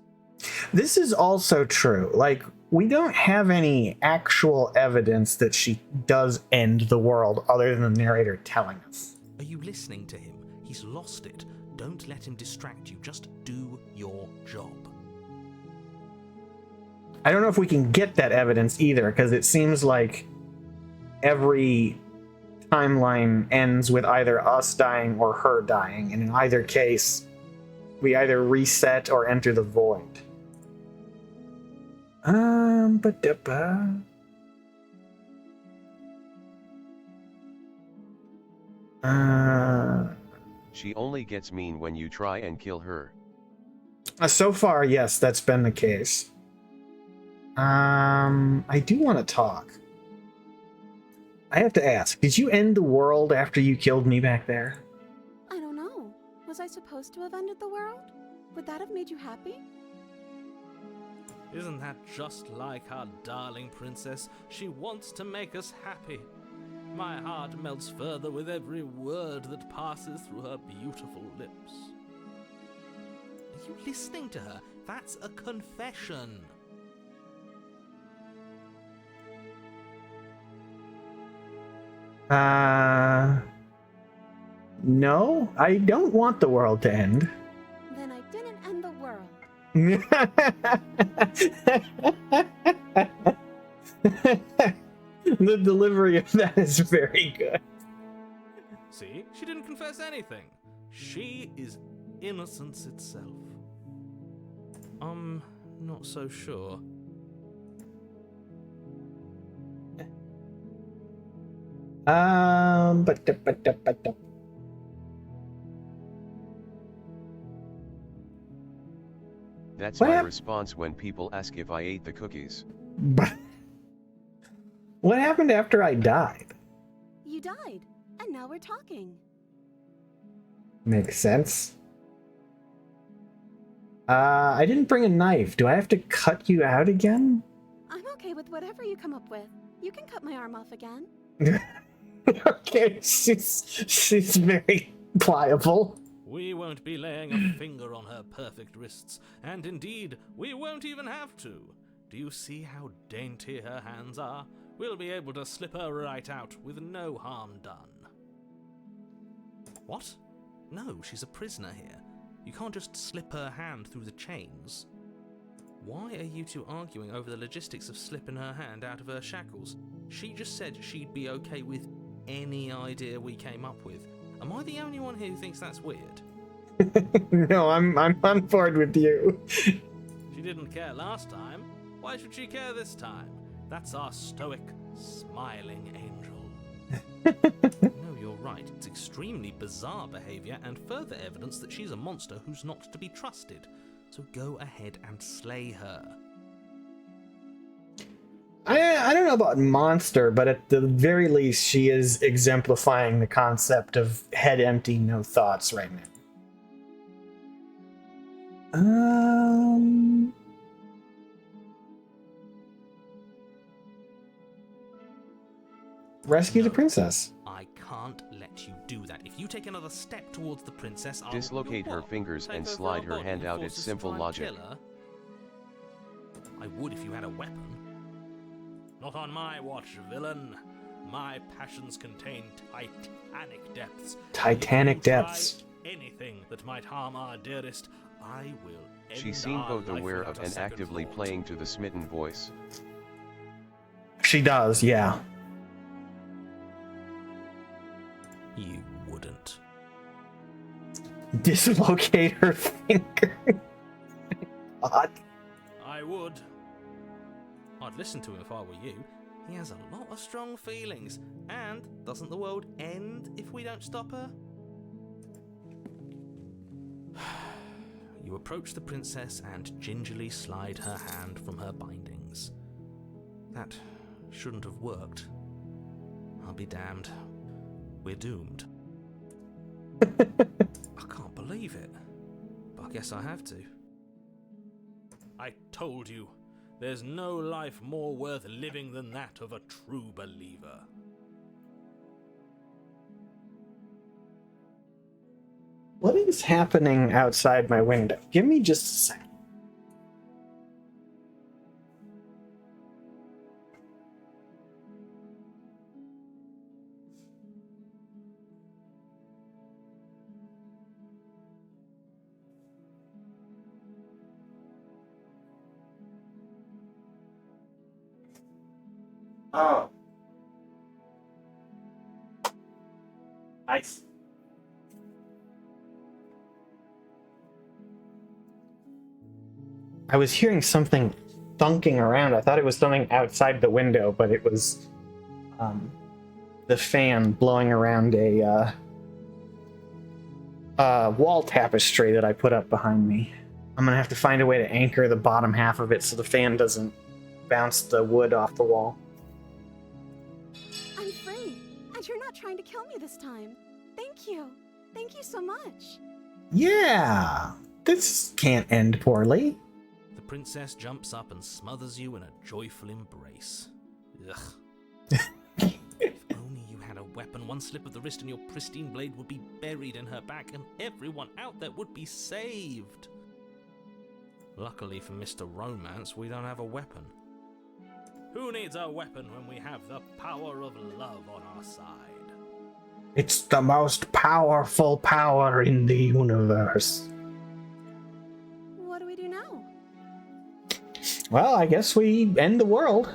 This is also true. Like, we don't have any actual evidence that she does end the world other than the narrator telling us. Are you listening to him? He's lost it. Don't let him distract you. Just do your job. I don't know if we can get that evidence either, because it seems like every timeline ends with either us dying or her dying, and in either case, we either reset or enter the void. Ba-da-ba. She only gets mean when you try and kill her. So far, yes, that's been the case. I do want to talk. I have to ask, did you end the world after you killed me back there? I don't know. Was I supposed to have ended the world? Would that have made you happy? Isn't that just like our darling princess? She wants to make us happy. My heart melts further with every word that passes through her beautiful lips. Are you listening to her? That's a confession. No, I don't want the world to end. Then I didn't end the world. The delivery of that is very good. See? She didn't confess anything. She is innocence itself. I'm not so sure. That's What my hap- response when people ask if I ate the cookies. What happened after I died? You died, and now we're talking. Makes sense. I didn't bring a knife. Do I have to cut you out again? I'm okay with whatever you come up with. You can cut my arm off again. Okay, she's very pliable. We won't be laying a finger on her perfect wrists, and indeed, we won't even have to. Do you see how dainty her hands are? We'll be able to slip her right out with no harm done. What? No, she's a prisoner here. You can't just slip her hand through the chains. Why are you two arguing over the logistics of slipping her hand out of her shackles? She just said she'd be okay with any idea we came up with. Am I the only one here who thinks that's weird? No, I'm on board with you. She didn't care last time. Why should she care this time? That's our stoic, smiling angel. No, you're right. It's extremely bizarre behavior and further evidence that she's a monster who's not to be trusted. So go ahead and slay her. I don't know about monster, but at the very least, she is exemplifying the concept of head empty, no thoughts right now. Rescue the princess. I can't let you do that. If you take another step towards the princess, I'll Dislocate her what? fingers Take and over slide her her body hand and out. force It's us to simple try and logic. kill her? I would if you had a weapon. Not on my watch, villain. My passions contain titanic depths. Titanic If you try depths. anything that might harm our dearest, I will end She seemed our both life aware without of a and second actively thought. playing to the smitten voice. She does, yeah. You wouldn't. Dislocate her finger. God. I would. I'd listen to him if I were you. He has a lot of strong feelings. And doesn't the world end if we don't stop her? You approach the princess and gingerly slide her hand from her bindings. That shouldn't have worked. I'll be damned. We're doomed. I can't believe it. But I guess I have to. I told you, there's no life more worth living than that of a true believer. What is happening outside my window? Give me just a second. Oh. Nice. I was hearing something thunking around. I thought it was something outside the window, but it was the fan blowing around a wall tapestry that I put up behind me. I'm gonna have to find a way to anchor the bottom half of it so the fan doesn't bounce the wood off the wall. I'm free, and you're not trying to kill me this time. Thank you. Thank you so much. Yeah, this can't end poorly. The princess jumps up and smothers you in a joyful embrace. Ugh. If only you had a weapon, one slip of the wrist and your pristine blade would be buried in her back and everyone out there would be saved. Luckily for Mr. Romance, we don't have a weapon. Who needs a weapon when we have the power of love on our side? It's the most powerful power in the universe. What do we do now? Well, I guess we end the world.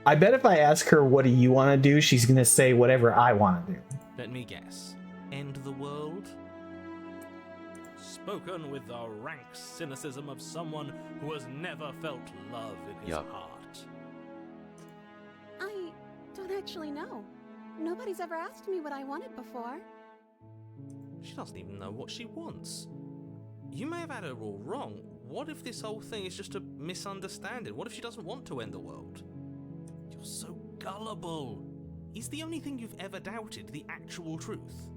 I bet if I ask her, what do you want to do, she's going to say whatever I want to do. Let me guess. End the world? Spoken with the rank cynicism of someone who has never felt love in his Yup. heart. I don't actually know. Nobody's ever asked me what I wanted before. She doesn't even know what she wants. You may have had her all wrong. What if this whole thing is just a misunderstanding? What if she doesn't want to end the world? You're so gullible. Is the only thing you've ever doubted the actual truth?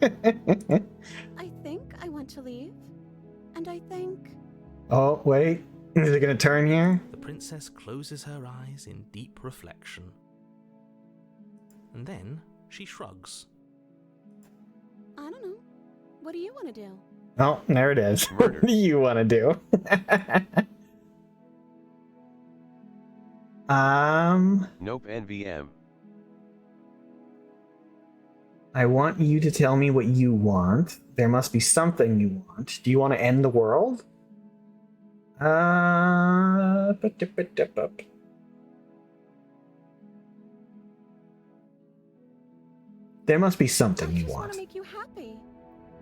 I think I want to leave. And I think... Oh, wait. Is it going to turn here? The princess closes her eyes in deep reflection. And then she shrugs. I don't know. What do you want to do? Oh, there it is. Murder. What do you want to do? Nope, NVM. I want you to tell me what you want. There must be something you want. Do you want to end the world? There must be something I you just want want. to make you happy.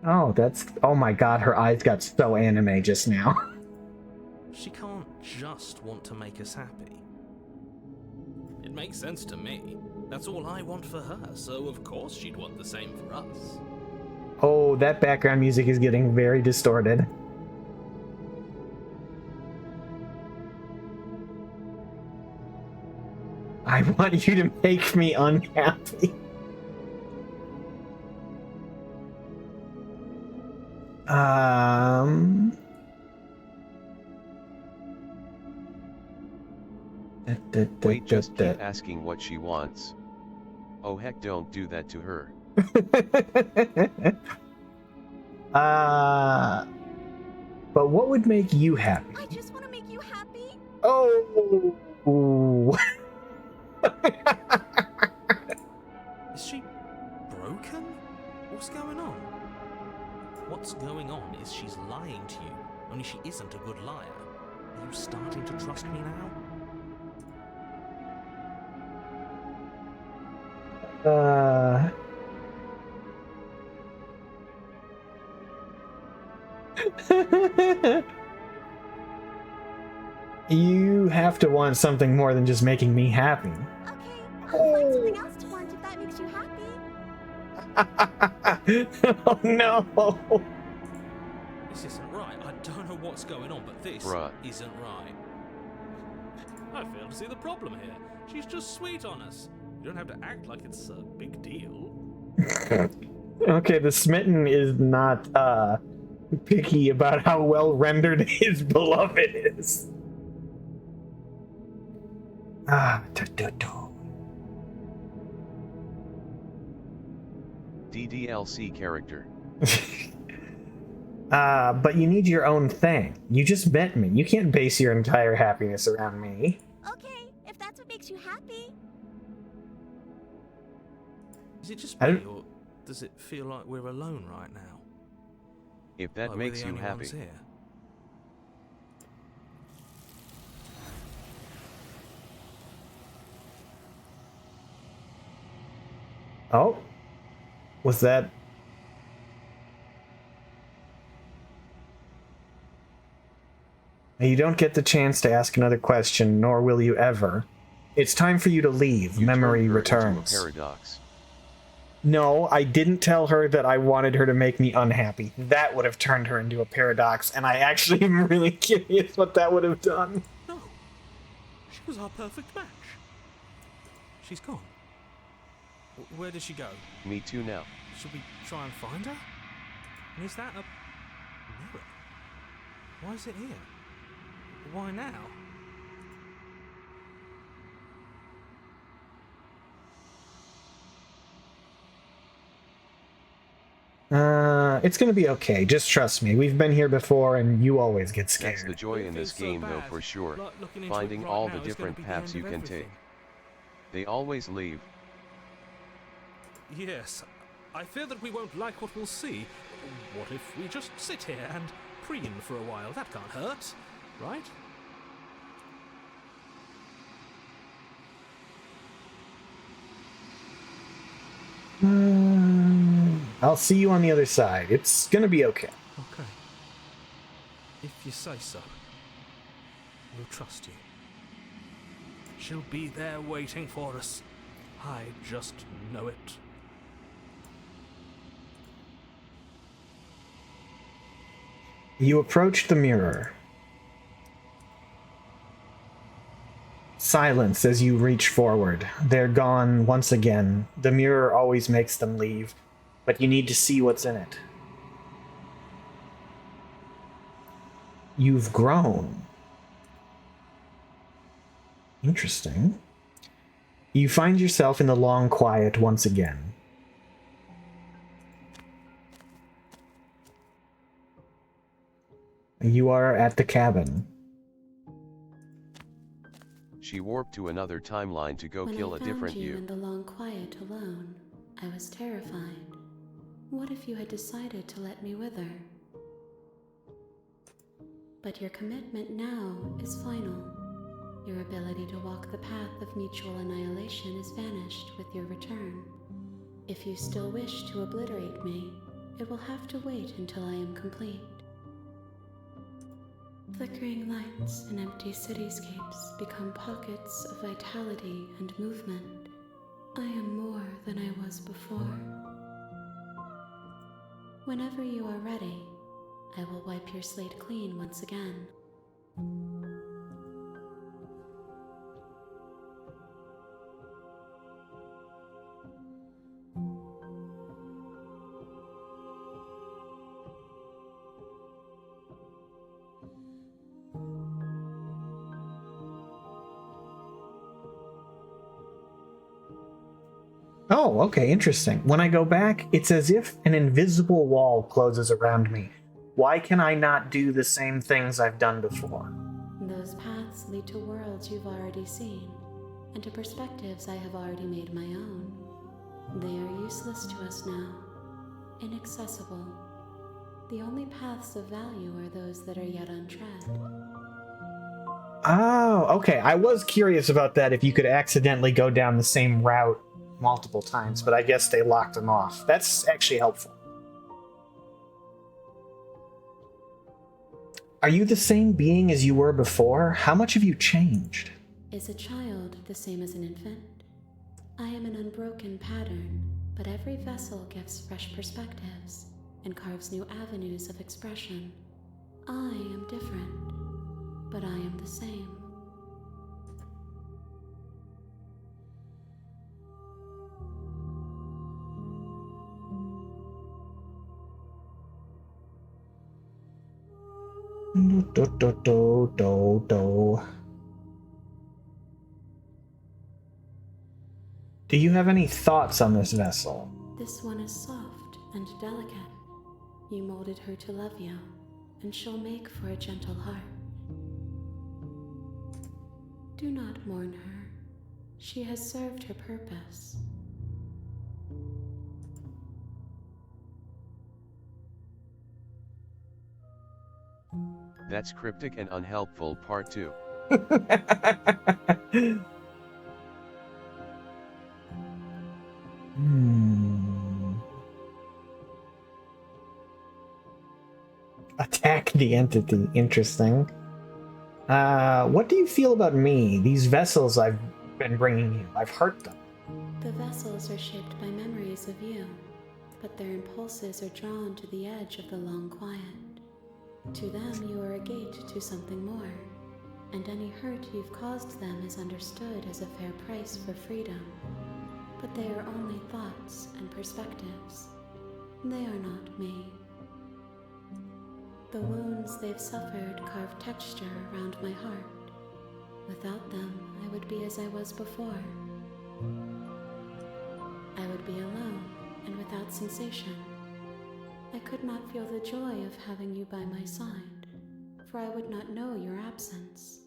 Oh, that's... Oh my god, her eyes got so anime just now. She can't just want to make us happy. It makes sense to me. That's all I want for her, so of course she'd want the same for us. Oh, that background music is getting very distorted. I want you to make me unhappy. Wait, just keep asking what she wants. Oh heck, don't do that to her. But what would make you happy? I just want to make you happy. Oh. Is she broken? What's going on? What's going on is she's lying to you, only she isn't a good liar. Are you starting to trust me now? You have to want something more than just making me happy. Okay, I'll find something else to want if that makes you happy. Oh no! This isn't right. I don't know what's going on, but this Bruh. isn't right. I fail to see the problem here. She's just sweet on us. You don't have to act like it's a big deal. Okay, the smitten is not picky about how well rendered his beloved is. DDLC character. But you need your own thing. You just met me. You can't base your entire happiness around me. Okay, if that's what makes you happy. Is it just I me, don't- or does it feel like we're alone right now? If that Like makes we're the you only ones happy. here? Oh? Was that... You don't get the chance to ask another question, nor will you ever. It's time for you to leave. You Memory turned her returns. into a paradox. No, I didn't tell her that I wanted her to make me unhappy. That would have turned her into a paradox, and I actually am really curious what that would have done. No. She was our perfect match. She's gone. Where did she go? Me too now. Should we try and find her? And is that a mirror? Why is it here? Why now? It's gonna be okay. Just trust me. We've been here before, and you always get That's the scared. joy in It this feels so game, though, bad. for sure. Like looking into it Finding right all now the is gonna different be the paths end you of can take. everything. They always leave. Yes, I fear that we won't like what we'll see. What if we just sit here and preen for a while? That can't hurt, right? I'll see you on the other side. It's gonna be okay. Okay. If you say so, we'll trust you. She'll be there waiting for us. I just know it. You approach the mirror. Silence as you reach forward. They're gone once again. The mirror always makes them leave, but you need to see what's in it. You've grown. Interesting. You find yourself in the long quiet once again. You are at the cabin. She warped to another timeline to go When kill I a found different you you. in the long quiet alone, I was terrified. What if you had decided to let me wither? But your commitment now is final. Your ability to walk the path of mutual annihilation is vanished with your return. If you still wish to obliterate me, it will have to wait until I am complete. Flickering lights and empty cityscapes become pockets of vitality and movement. I am more than I was before. Whenever you are ready, I will wipe your slate clean once again. Oh, okay, interesting. When I go back, it's as if an invisible wall closes around me. Why can I not do the same things I've done before? Those paths lead to worlds you've already seen, and to perspectives I have already made my own. They are useless to us now, inaccessible. The only paths of value are those that are yet untread. Oh, okay. I was curious about that, if you could accidentally go down the same route multiple times, but I guess they locked them off. That's actually helpful. Are you the same being as you were before? How much have you changed? Is a child the same as an infant? I am an unbroken pattern, but every vessel gives fresh perspectives and carves new avenues of expression. I am different, but I am the same. Do you have any thoughts on this vessel? This one is soft and delicate. You molded her to love you, and she'll make for a gentle heart. Do not mourn her. She has served her purpose. That's cryptic and unhelpful part 2. Attack the entity. Interesting. What do you feel about me? These vessels I've been bringing you. I've hurt them. The vessels are shaped by memories of you, but their impulses are drawn to the edge of the long quiet. To them, you are a gate to something more, and any hurt you've caused them is understood as a fair price for freedom. But they are only thoughts and perspectives. They are not me. The wounds they've suffered carve texture around my heart. Without them, I would be as I was before. I would be alone and without sensation. I could not feel the joy of having you by my side, for I would not know your absence.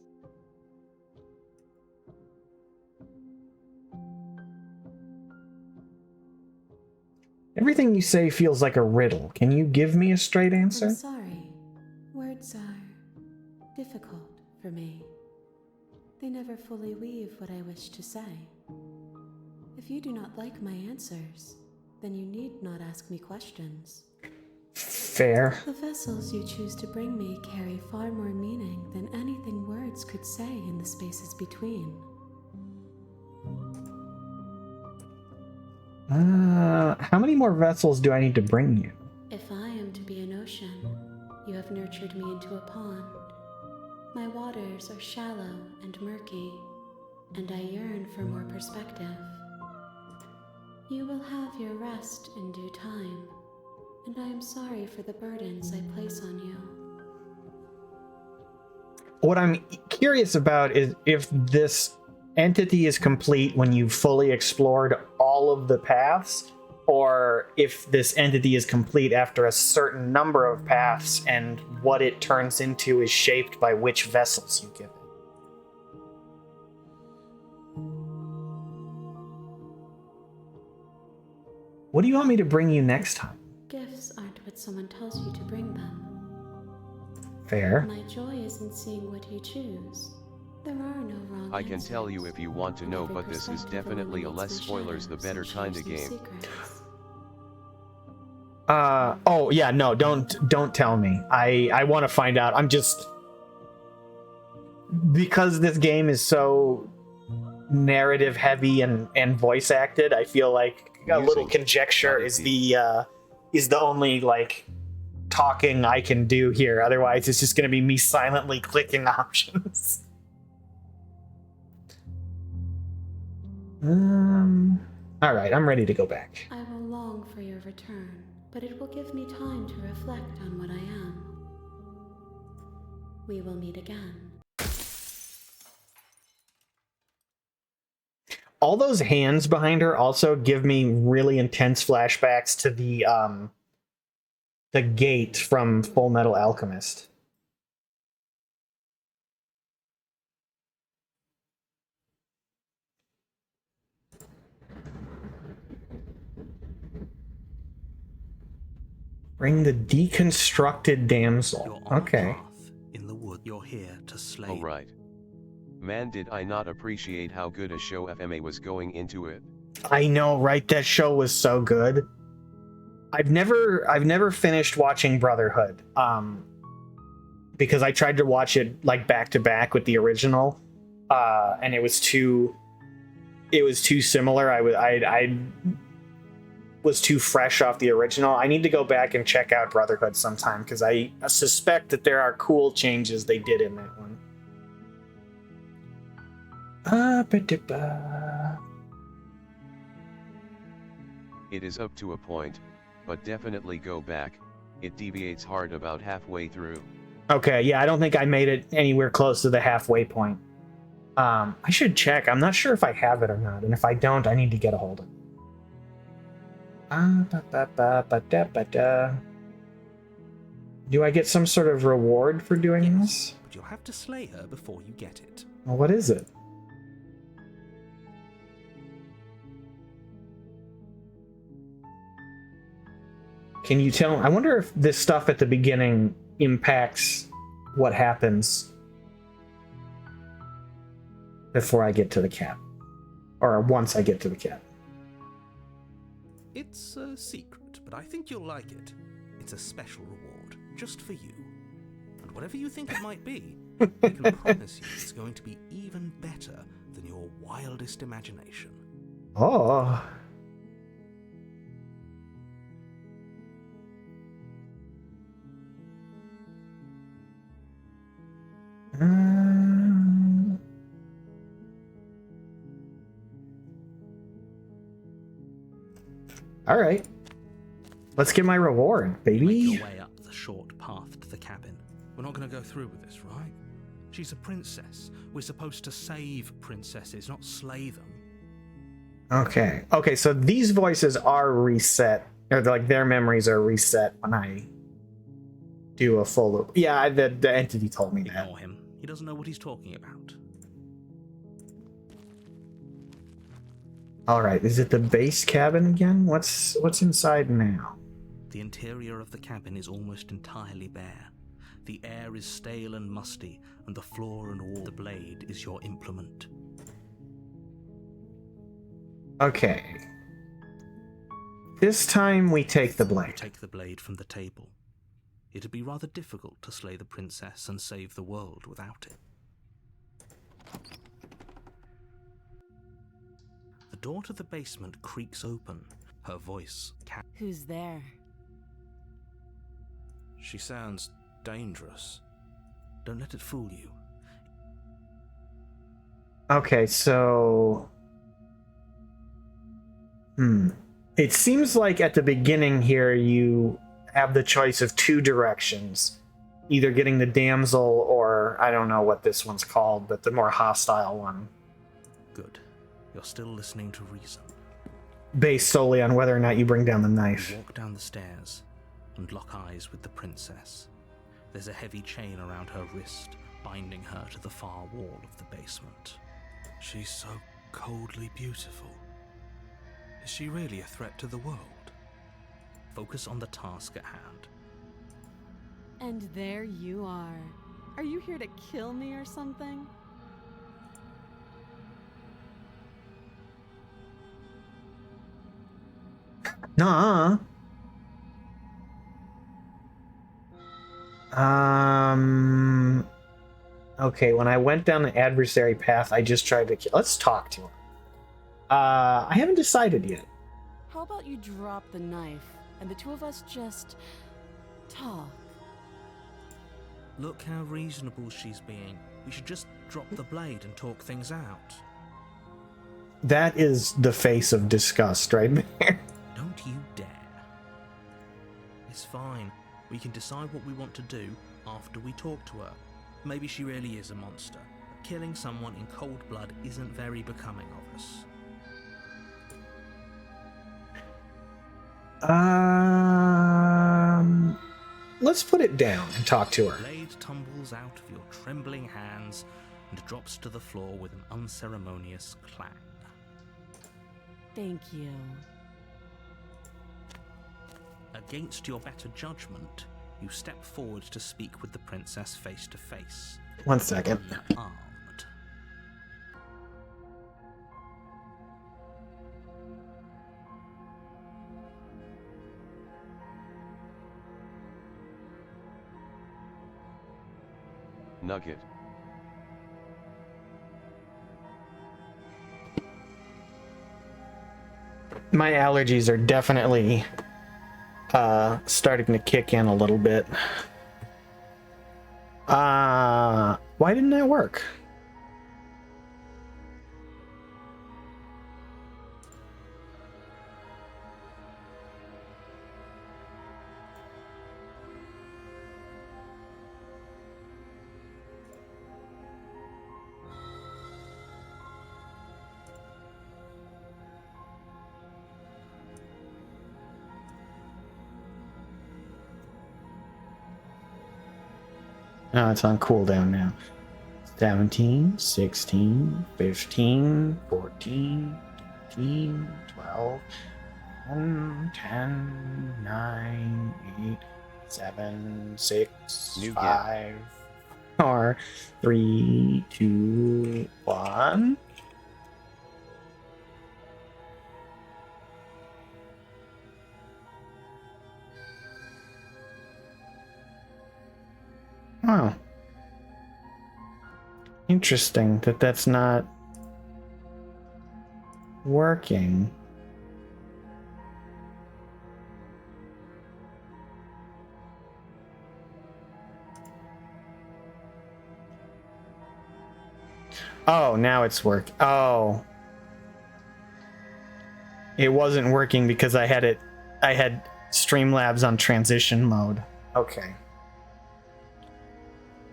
Everything you say feels like a riddle. Can you give me a straight answer? I'm sorry. Words are difficult for me. They never fully weave what I wish to say. If you do not like my answers, then you need not ask me questions. Fair. The vessels you choose to bring me carry far more meaning than anything words could say in the spaces between. How many more vessels do I need to bring you? If I am to be an ocean, you have nurtured me into a pond. My waters are shallow and murky, and I yearn for more perspective. You will have your rest in due time, and I am sorry for the burdens I place on you. What I'm curious about is if this entity is complete when you've fully explored all of the paths, or if this entity is complete after a certain number of paths and what it turns into is shaped by which vessels you give it. What do you want me to bring you next time? Gifts aren't what someone tells you to bring them. Fair. My joy is in seeing what you choose. There are no wrong I can answers. tell you if you want to know, Every but this is perspective definitely a illuminates less the spoilers the shadows better and kind shares of new game. secrets. Oh yeah, no, don't tell me. I want to find out. I'm just, because this game is so narrative heavy and voice acted, I feel like a little Music. conjecture is the only like talking I can do here. Otherwise it's just going to be me silently clicking options. All right, I'm ready to go back. I will long for your return, but it will give me time to reflect on what I am. We will meet again. all those hands behind her also give me really intense flashbacks to the gate from Full Metal Alchemist. Bring the deconstructed damsel. You're on Okay. a path in the wood. You're here to slay. Oh right. Man, did I not appreciate how good a show FMA was going into it. I know, right? That show was so good. I've never finished watching Brotherhood. Because I tried to watch it like back to back with the original, and it was too similar. I was too fresh off the original. I need to go back and check out Brotherhood sometime because I suspect that there are cool changes they did in that one. It is up to a point, but definitely go back. It deviates hard about halfway through. Okay, yeah, I don't think I made it anywhere close to the halfway point. I should check. I'm not sure if I have it or not, and if I don't, I need to get a hold of it. Do I get some sort of reward for doing this? But you'll have to slay her before you get it. Well, what is it? Can you tell? I wonder if this stuff at the beginning impacts what happens before I get to the cat. Or once I get to the cat. It's a secret, but I think you'll like it. It's a special reward, just for you. And whatever you think it might be, I can promise you it's going to be even better than your wildest imagination. Oh. All right. Let's get my reward, baby. Make your way up the short path to the cabin. We're not going to go through with this, right? She's a princess. We're supposed to save princesses, not slay them. Okay. Okay, so these voices are reset. Or like their memories are reset when I do a full loop. Yeah, the entity told me that. Ignore him. He doesn't know what he's talking about. All right, is it the base cabin again? What's inside now? The interior of the cabin is almost entirely bare. The air is stale and musty, and the floor and wall. The blade is your implement. Okay. This time we take the blade. Take the blade from the table. It'd be rather difficult to slay the princess and save the world without it. The door to the basement creaks open. Her voice Who's there? She sounds dangerous. Don't let it fool you. Okay, so... It seems like at the beginning here you have the choice of two directions. Either getting the damsel or, I don't know what this one's called, but the more hostile one. Good. You're still listening to reason. Based solely on whether or not you bring down the knife. You walk down the stairs and lock eyes with the princess. There's a heavy chain around her wrist, binding her to the far wall of the basement. She's so coldly beautiful. Is she really a threat to the world? Focus on the task at hand. And there you are. Are you here to kill me or something? Nah. Okay, when I went down the adversary path, I just tried to kill. Let's talk to him. I haven't decided yet. How about you drop the knife and the two of us just talk? Look how reasonable she's being. We should just drop the blade and talk things out. That is the face of disgust right there. Don't you dare. It's fine. We can decide what we want to do after we talk to her. Maybe she really is a monster. Killing someone in cold blood isn't very becoming of us. Let's put it down and talk to The her. blade tumbles out of your trembling hands and drops to the floor with an unceremonious clang. Thank you. Against your better judgment, you step forward to speak with the princess face to face. 1 second. Unarmed. Nugget. My allergies are definitely starting to kick in a little bit. Why didn't that work? Oh, it's on cooldown now. 17, 16, 15, 14, 15, 12, 10, 9, 8, 7, 6, New 5, 4, 3, 2, 1. Oh. Interesting that that's not working. Oh, now it's working. Oh. It wasn't working because I had Streamlabs on transition mode. Okay.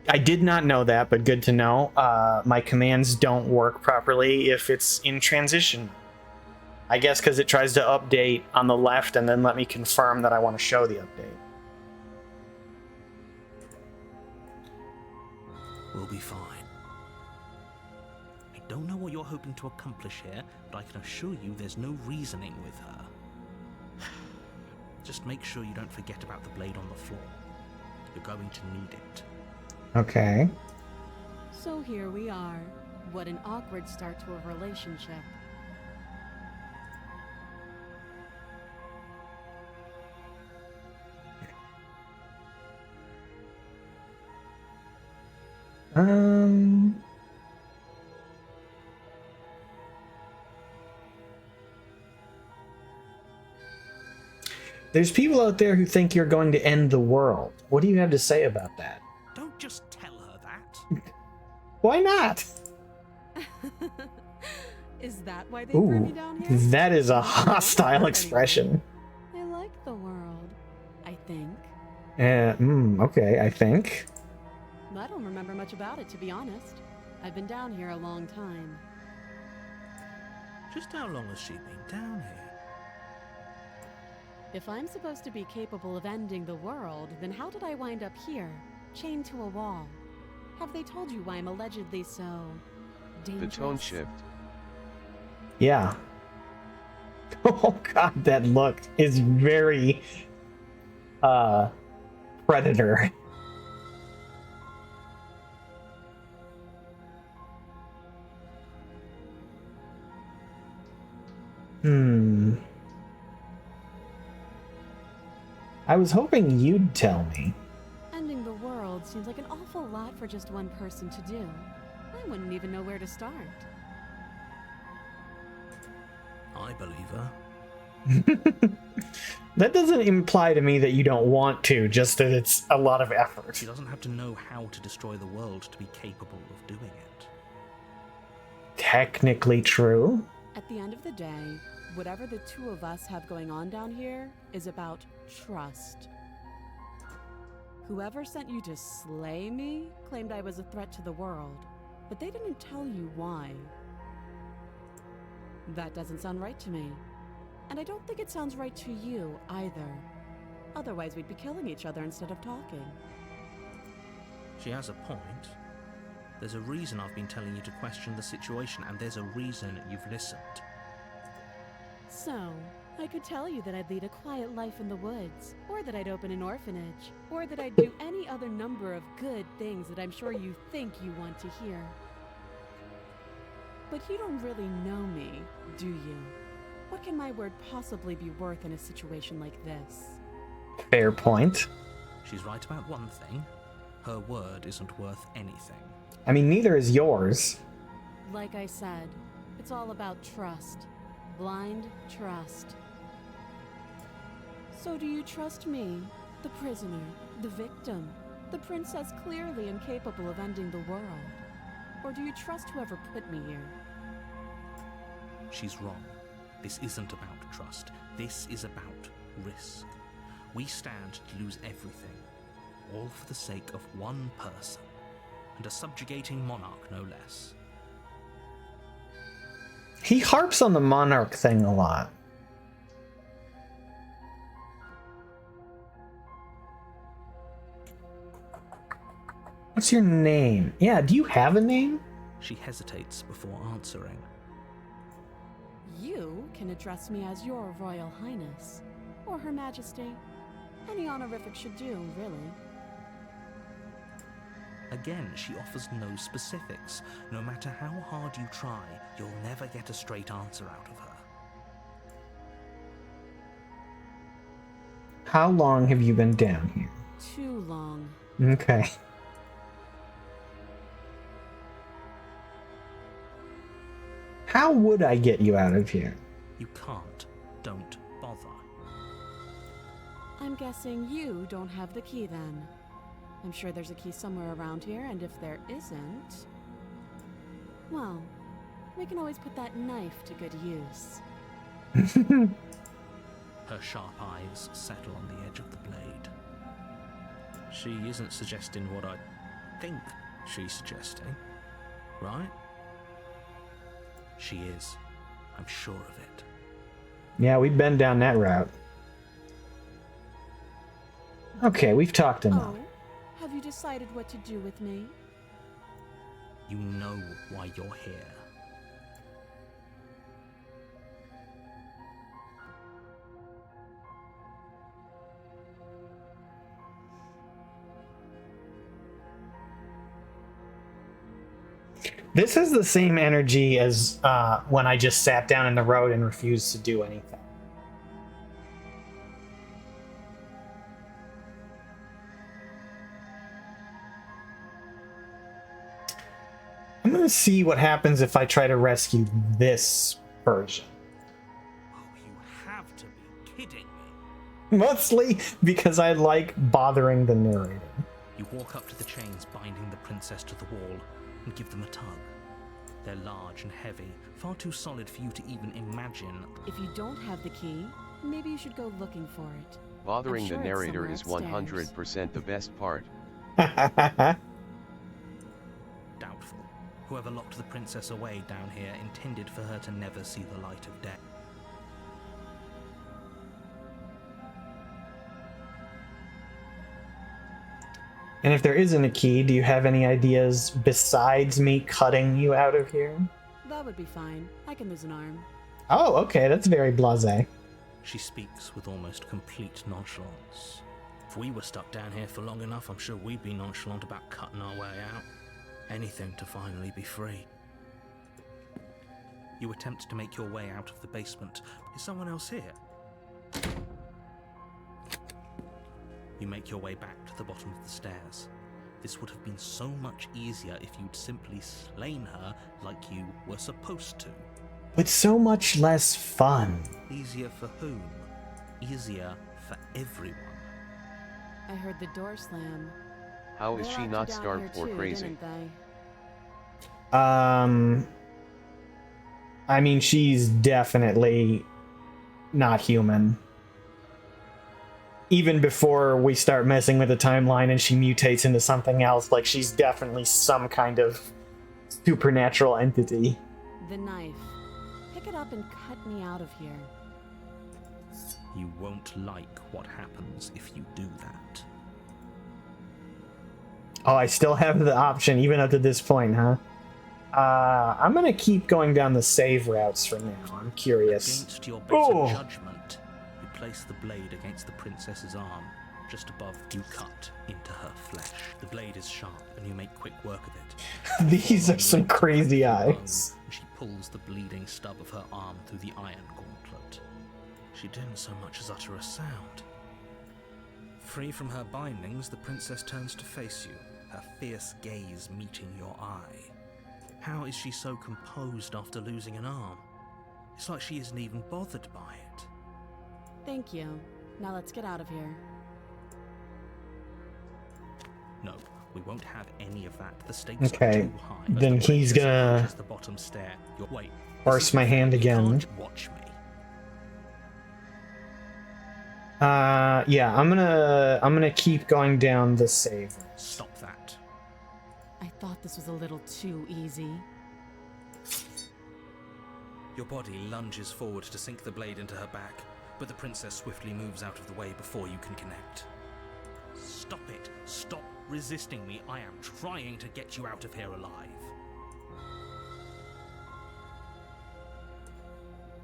I did not know that, but good to know. My commands don't work properly if it's in transition. I guess because it tries to update on the left and then let me confirm that I want to show the update. We'll be fine. I don't know what you're hoping to accomplish here, but I can assure you there's no reasoning with her. Just make sure you don't forget about the blade on the floor. You're going to need it. Okay. So here we are. What an awkward start to a relationship. There's people out there who think you're going to end the world. What do you have to say about that? Don't just tell her that. Why not? Is that why they threw me Ooh, down here? that is a I don't hostile anyway. expression. I like the world, I think. Okay, I think. I don't remember much about it, to be honest. I've been down here a long time. Just how long has she been down here? If I'm supposed to be capable of ending the world, then how did I wind up here, chained to a wall? Have they told you why I'm allegedly so The dangerous? tone shift. Yeah. Oh god, that look is very Predator. I was hoping you'd tell me. Ending the world seems like an awful lot for just one person to do. I wouldn't even know where to start. I believe her. That doesn't imply to me that you don't want to, just that it's a lot of effort. She doesn't have to know how to destroy the world to be capable of doing it. Technically true. At the end of the day, whatever the two of us have going on down here is about trust. Whoever sent you to slay me claimed I was a threat to the world, but they didn't tell you why. That doesn't sound right to me. And I don't think it sounds right to you, either. Otherwise, we'd be killing each other instead of talking. She has a point. There's a reason I've been telling you to question the situation, and there's a reason you've listened. So, I could tell you that I'd lead a quiet life in the woods, or that I'd open an orphanage, or that I'd do any other number of good things that I'm sure you think you want to hear. But you don't really know me, do you? What can my word possibly be worth in a situation like this? Fair point. She's right about one thing. Her word isn't worth anything. I mean, neither is yours. Like I said, it's all about trust. Blind trust. So do you trust me, the prisoner, the victim, the princess clearly incapable of ending the world? Or do you trust whoever put me here? She's wrong. This isn't about trust. This is about risk. We stand to lose everything, all for the sake of one person, and a subjugating monarch no less. He harps on the monarch thing a lot. What's your name? Yeah, do you have a name? She hesitates before answering. You can address me as your Royal Highness, or Her Majesty. Any honorific should do, really. Again, she offers no specifics. No matter how hard you try, you'll never get a straight answer out of her. How long have you been down here? Too long. Okay. How would I get you out of here? You can't. Don't bother. I'm guessing you don't have the key then. I'm sure there's a key somewhere around here, and if there isn't... well, we can always put that knife to good use. Her sharp eyes settle on the edge of the blade. She isn't suggesting what I think she's suggesting, right? She is. I'm sure of it. Yeah, we've been down that route. Okay, we've talked enough. Oh, have you decided what to do with me? You know why you're here. This is the same energy as when I just sat down in the road and refused to do anything. I'm gonna see what happens if I try to rescue this version. Oh, you have to be kidding me. Mostly because I like bothering the narrator. You walk up to the chains binding the princess to the wall and give them a tug. They're large and heavy, far too solid for you to even imagine. If you don't have the key, maybe you should go looking for it. Bothering I'm sure the it's narrator somewhere is upstairs. 100% the best part. Doubtful. Whoever locked the princess away down here intended for her to never see the light of day. And if there isn't a key, do you have any ideas besides me cutting you out of here? That would be fine. I can lose an arm. Oh, okay, that's very blasé. She speaks with almost complete nonchalance. If we were stuck down here for long enough, I'm sure we'd be nonchalant about cutting our way out. Anything to finally be free. You attempt to make your way out of the basement. Is someone else here? You make your way back to the bottom of the stairs. This would have been so much easier if you'd simply slain her like you were supposed to. But so much less fun. Easier for whom? Easier for everyone. I heard the door slam. How is They she locked not you down starved here or too, crazy? didn't they? I mean, she's definitely not human. Even before we start messing with the timeline and she mutates into something else, like she's definitely some kind of supernatural entity. The knife. Pick it up and cut me out of here. You won't like what happens if you do that. Oh, I still have the option even up to this point, huh? I'm gonna keep going down the save routes for now. I'm curious. Against your better judgment, you place the blade against the princess's arm, just above. You cut into her flesh. The blade is sharp, and you make quick work of it. These are some crazy eyes. She pulls the bleeding stub of her arm through the iron gauntlet. She didn't so much as utter a sound. Free from her bindings, the princess turns to face you, her fierce gaze meeting your eye. How is she so composed after losing an arm? It's like she isn't even bothered by it. Thank you. Now let's get out of here. No, we won't have any of that. The stakes Okay, are too high. then he's gonna the bottom stair. Wait, force my hand again. You can't watch me. Yeah, I'm gonna keep going down the save. Stop that. I thought this was a little too easy. Your body lunges forward to sink the blade into her back, but the princess swiftly moves out of the way before you can connect. Stop it. Stop resisting me. I am trying to get you out of here alive.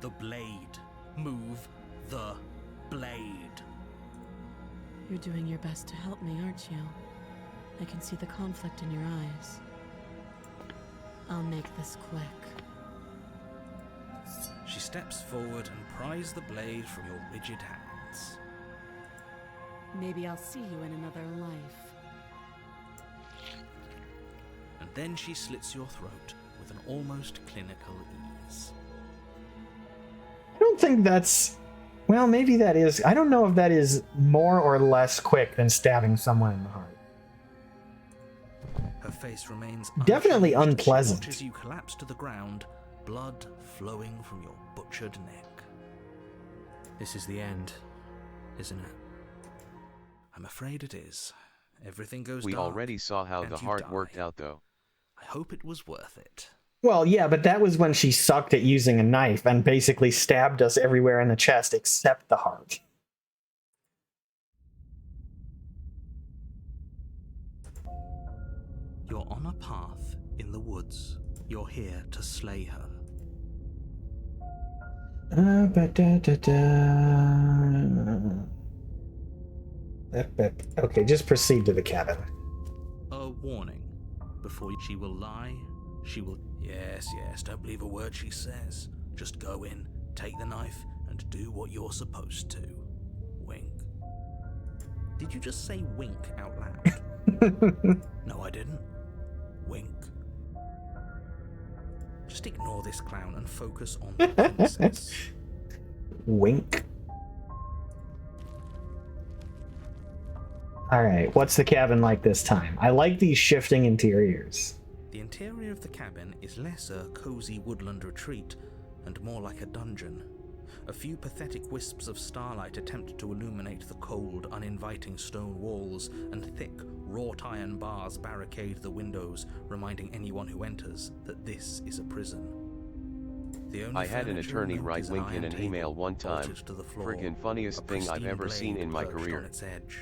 The blade. Move the blade. You're doing your best to help me, aren't you? I can see the conflict in your eyes. I'll make this quick. She steps forward and pries the blade from your rigid hands. Maybe I'll see you in another life. And then she slits your throat with an almost clinical ease. I don't think that's... Well, maybe that is... I don't know if that is more or less quick than stabbing someone in the heart. Her face remains definitely unchanged. unpleasant. She watches you collapse to the ground, blood flowing from your butchered neck. This is the end, isn't it? I'm afraid it is. Everything goes We dark, already saw how and the you heart die. worked out though. I hope it was worth it. Well, yeah, but that was when she sucked at using a knife and basically stabbed us everywhere in the chest except the heart. You're on a path in the woods. You're here to slay her. Okay, just proceed to the cabin. A warning. Before she will lie, she will... Yes, don't believe a word she says. Just go in, take the knife, and do what you're supposed to. Wink. Did you just say wink out loud? No, I didn't. Wink. Just ignore this clown and focus on the princess. Wink. Alright, what's the cabin like this time? I like these shifting interiors. The interior of the cabin is less a cozy woodland retreat and more like a dungeon. A few pathetic wisps of starlight attempt to illuminate the cold, uninviting stone walls, and thick, wrought iron bars barricade the windows, reminding anyone who enters that this is a prison. The only I had an furniture attorney removed write is an wink in iron an table email one time. bolted to the floor, Friggin' funniest a thing I've pristine ever seen blade in my perched career. on its edge.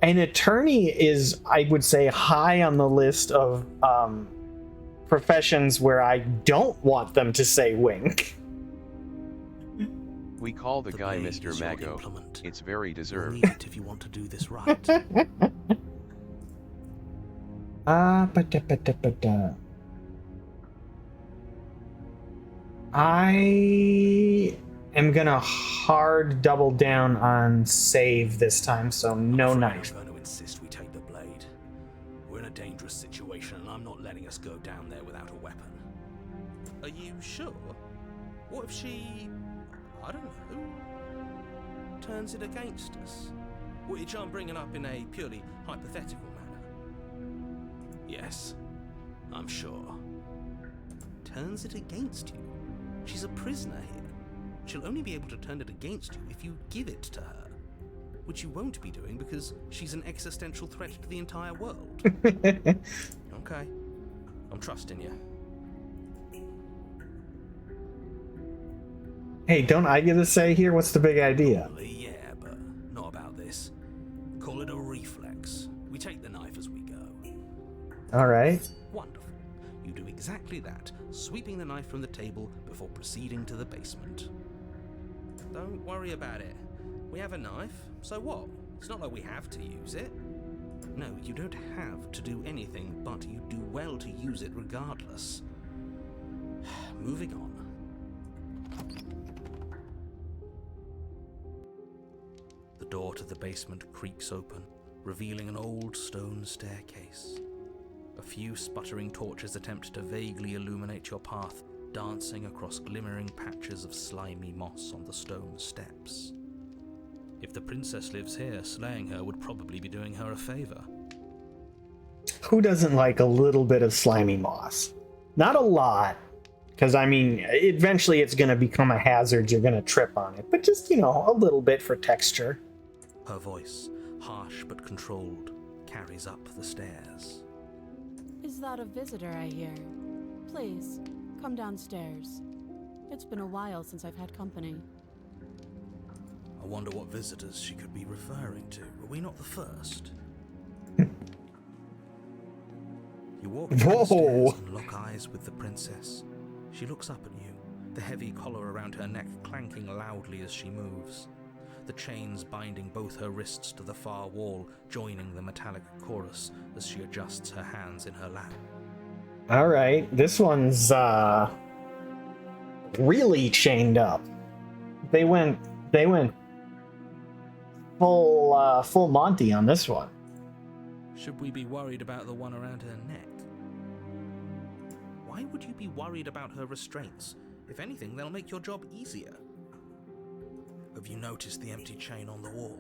An attorney is, I would say, high on the list of professions where I don't want them to say wink. We call the guy blade Mr. is your Mago. implement. It's very You'll deserved. need it if you want to do this right. I am gonna hard double down on save this time, so no knife. I'm going to insist we take the blade. We're in a dangerous situation, and I'm not letting us go down there without a weapon. Are you sure? What if she, I don't know, turns it against us? Which I'm bringing up in a purely hypothetical manner. Yes, I'm sure. Turns it against you? She's a prisoner here. She'll only be able to turn it against you if you give it to her. Which you won't be doing because she's an existential threat to the entire world. Okay, I'm trusting you. Hey, don't I get a say here? What's the big idea? Yeah, but not about this. Call it a reflex. We take the knife as we go. All right. Wonderful. You do exactly that, sweeping the knife from the table before proceeding to the basement. Don't worry about it. We have a knife, so what? It's not like we have to use it. No, you don't have to do anything, but you do well to use it regardless. Moving on. The door to the basement creaks open, revealing an old stone staircase. A few sputtering torches attempt to vaguely illuminate your path, dancing across glimmering patches of slimy moss on the stone steps. If the princess lives here, slaying her would probably be doing her a favor. Who doesn't like a little bit of slimy moss? Not a lot, because I mean, eventually it's going to become a hazard. You're going to trip on it, but just, a little bit for texture. Her voice, harsh but controlled, carries up the stairs. Is that a visitor I hear? Please, come downstairs. It's been a while since I've had company. I wonder what visitors she could be referring to. Were we not the first? You walk downstairs and lock eyes with the princess. She looks up at you, the heavy collar around her neck clanking loudly as she moves. The chains binding both her wrists to the far wall, joining the metallic chorus as she adjusts her hands in her lap. All right, this one's really chained up. They went full Monty on this one. Should we be worried about the one around her neck? Why would you be worried about her restraints? If anything, they'll make your job easier. Have you noticed the empty chain on the wall?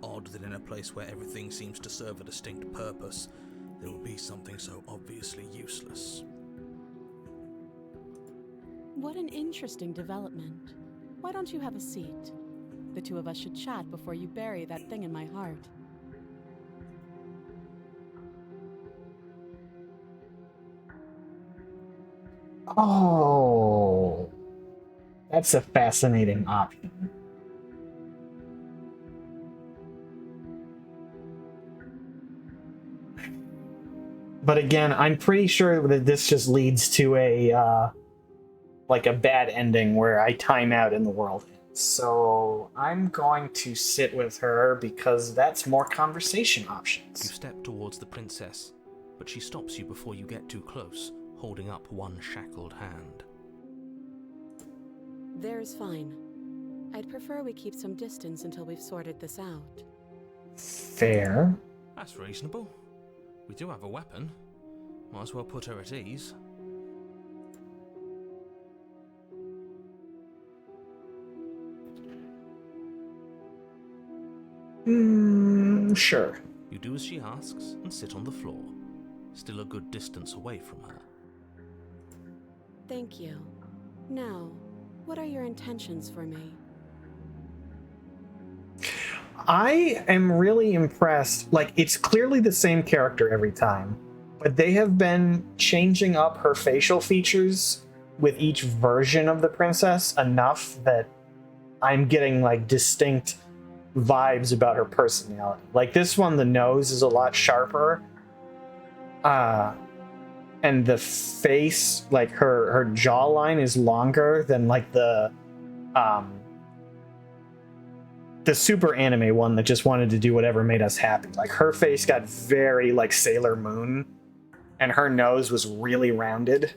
Odd that in a place where everything seems to serve a distinct purpose, there would be something so obviously useless. What an interesting development. Why don't you have a seat? The two of us should chat before you bury that thing in my heart. Oh, that's a fascinating option. But again, I'm pretty sure that this just leads to a bad ending where I time out in the world. So I'm going to sit with her because that's more conversation options. You step towards the princess, but she stops you before you get too close, holding up one shackled hand. There's fine. I'd prefer we keep some distance until we've sorted this out. Fair. That's reasonable. We do have a weapon. Might as well put her at ease. Sure. You do as she asks and sit on the floor, still a good distance away from her. Thank you. Now, what are your intentions for me? I am really impressed. Like, it's clearly the same character every time, but they have been changing up her facial features with each version of the princess enough that I'm getting, like, distinct vibes about her personality. Like, this one, the nose is a lot sharper. And the face, like, her jawline is longer than, like, the super anime one that just wanted to do whatever made us happy. Like, her face got very, like, Sailor Moon, and her nose was really rounded.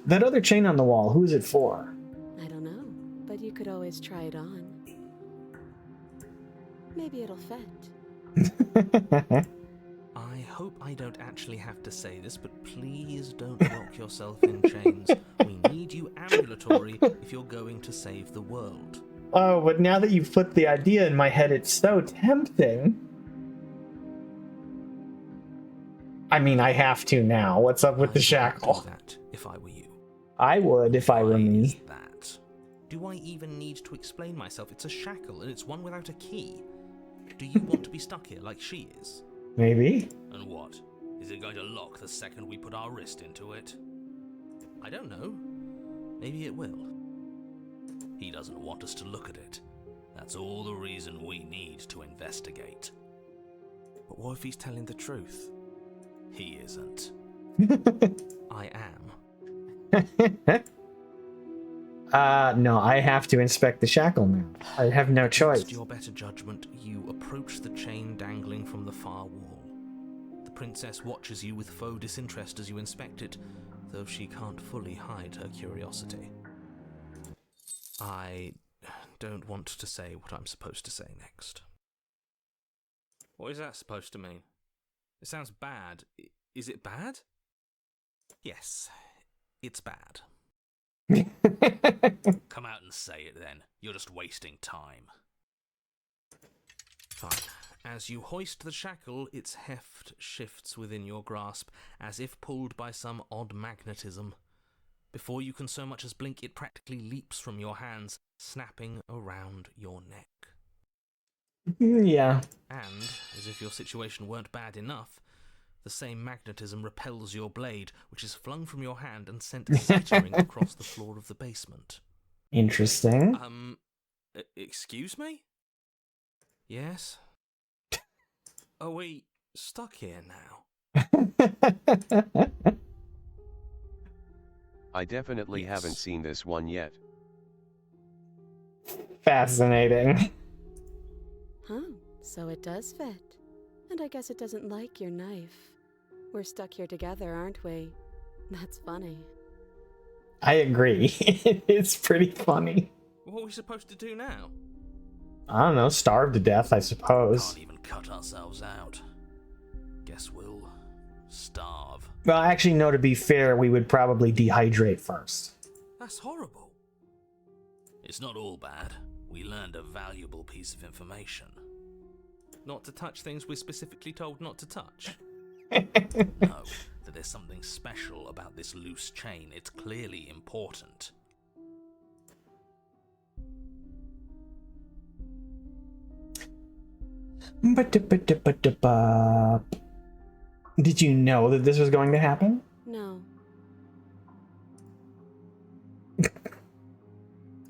That other chain on the wall, who is it for? I don't know, but you could always try it on. Maybe it'll fit. I hope I don't actually have to say this, but please don't lock yourself in chains. We need you ambulatory if you're going to save the world. Oh, but now that you've put the idea in my head, it's so tempting. I mean, I have to now. What's up with the shackle? I would do that if I were you. I would if I were Why me. is that? Do I even need to explain myself? It's a shackle, and it's one without a key. Do you want to be stuck here like she is? Maybe. And what? Is it going to lock the second we put our wrist into it? I don't know. Maybe it will. He doesn't want us to look at it. That's all the reason we need to investigate. But what if he's telling the truth? He isn't. I am. No, I have to inspect the shackle now. I have no choice. Against your better judgment, you approach the chain dangling from the far wall. The princess watches you with faux disinterest as you inspect it, though she can't fully hide her curiosity. I don't want to say what I'm supposed to say next. What is that supposed to mean? It sounds bad. Is it bad? Yes, it's bad. Come out and say it then. You're just wasting time. Fine. As you hoist the shackle, its heft shifts within your grasp, as if pulled by some odd magnetism. Before you can so much as blink, it practically leaps from your hands, snapping around your neck. Yeah. And, as if your situation weren't bad enough, the same magnetism repels your blade, which is flung from your hand and sent skittering across the floor of the basement. Interesting. Excuse me? Yes? Are we stuck here now? I definitely Yes. haven't seen this one yet. Fascinating. Huh, so it does fit. And I guess it doesn't like your knife. We're stuck here together, aren't we? That's funny. I agree. It's pretty funny. What are we supposed to do now? I don't know, starve to death, I suppose. Can't even cut ourselves out. Guess we'll starve. Well, actually, no, to be fair, we would probably dehydrate first. That's horrible. It's not all bad. We learned a valuable piece of information. Not to touch things we're specifically told not to touch. No, that there's something special about this loose chain. It's clearly important. Did you know that this was going to happen? No.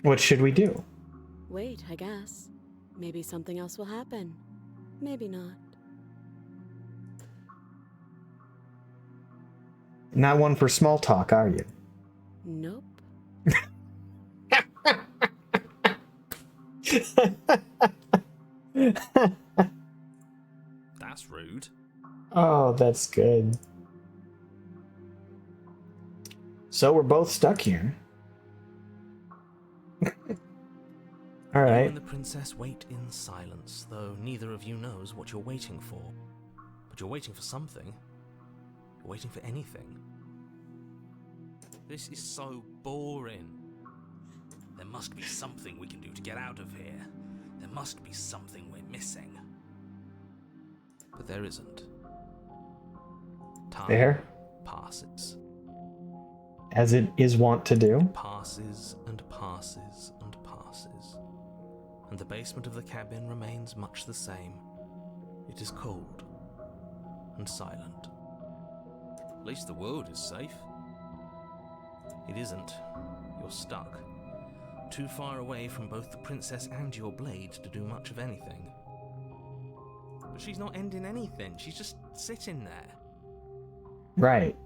What should we do? Wait, I guess. Maybe something else will happen. Maybe not. Not one for small talk, are you? Nope. That's rude. Oh, that's good. So we're both stuck here. All You right. and the princess wait in silence, though neither of you knows what you're waiting for. But you're waiting for something. You're waiting for anything. This is so boring. There must be something we can do to get out of here. There must be something we're missing. But there isn't. Time There, passes. as it is wont to do. Passes and passes and passes. And the basement of the cabin remains much the same. It is cold and silent. At least the world is safe. It isn't. You're stuck. Too far away from both the princess and your blade to do much of anything. But she's not ending anything. She's just sitting there. Right.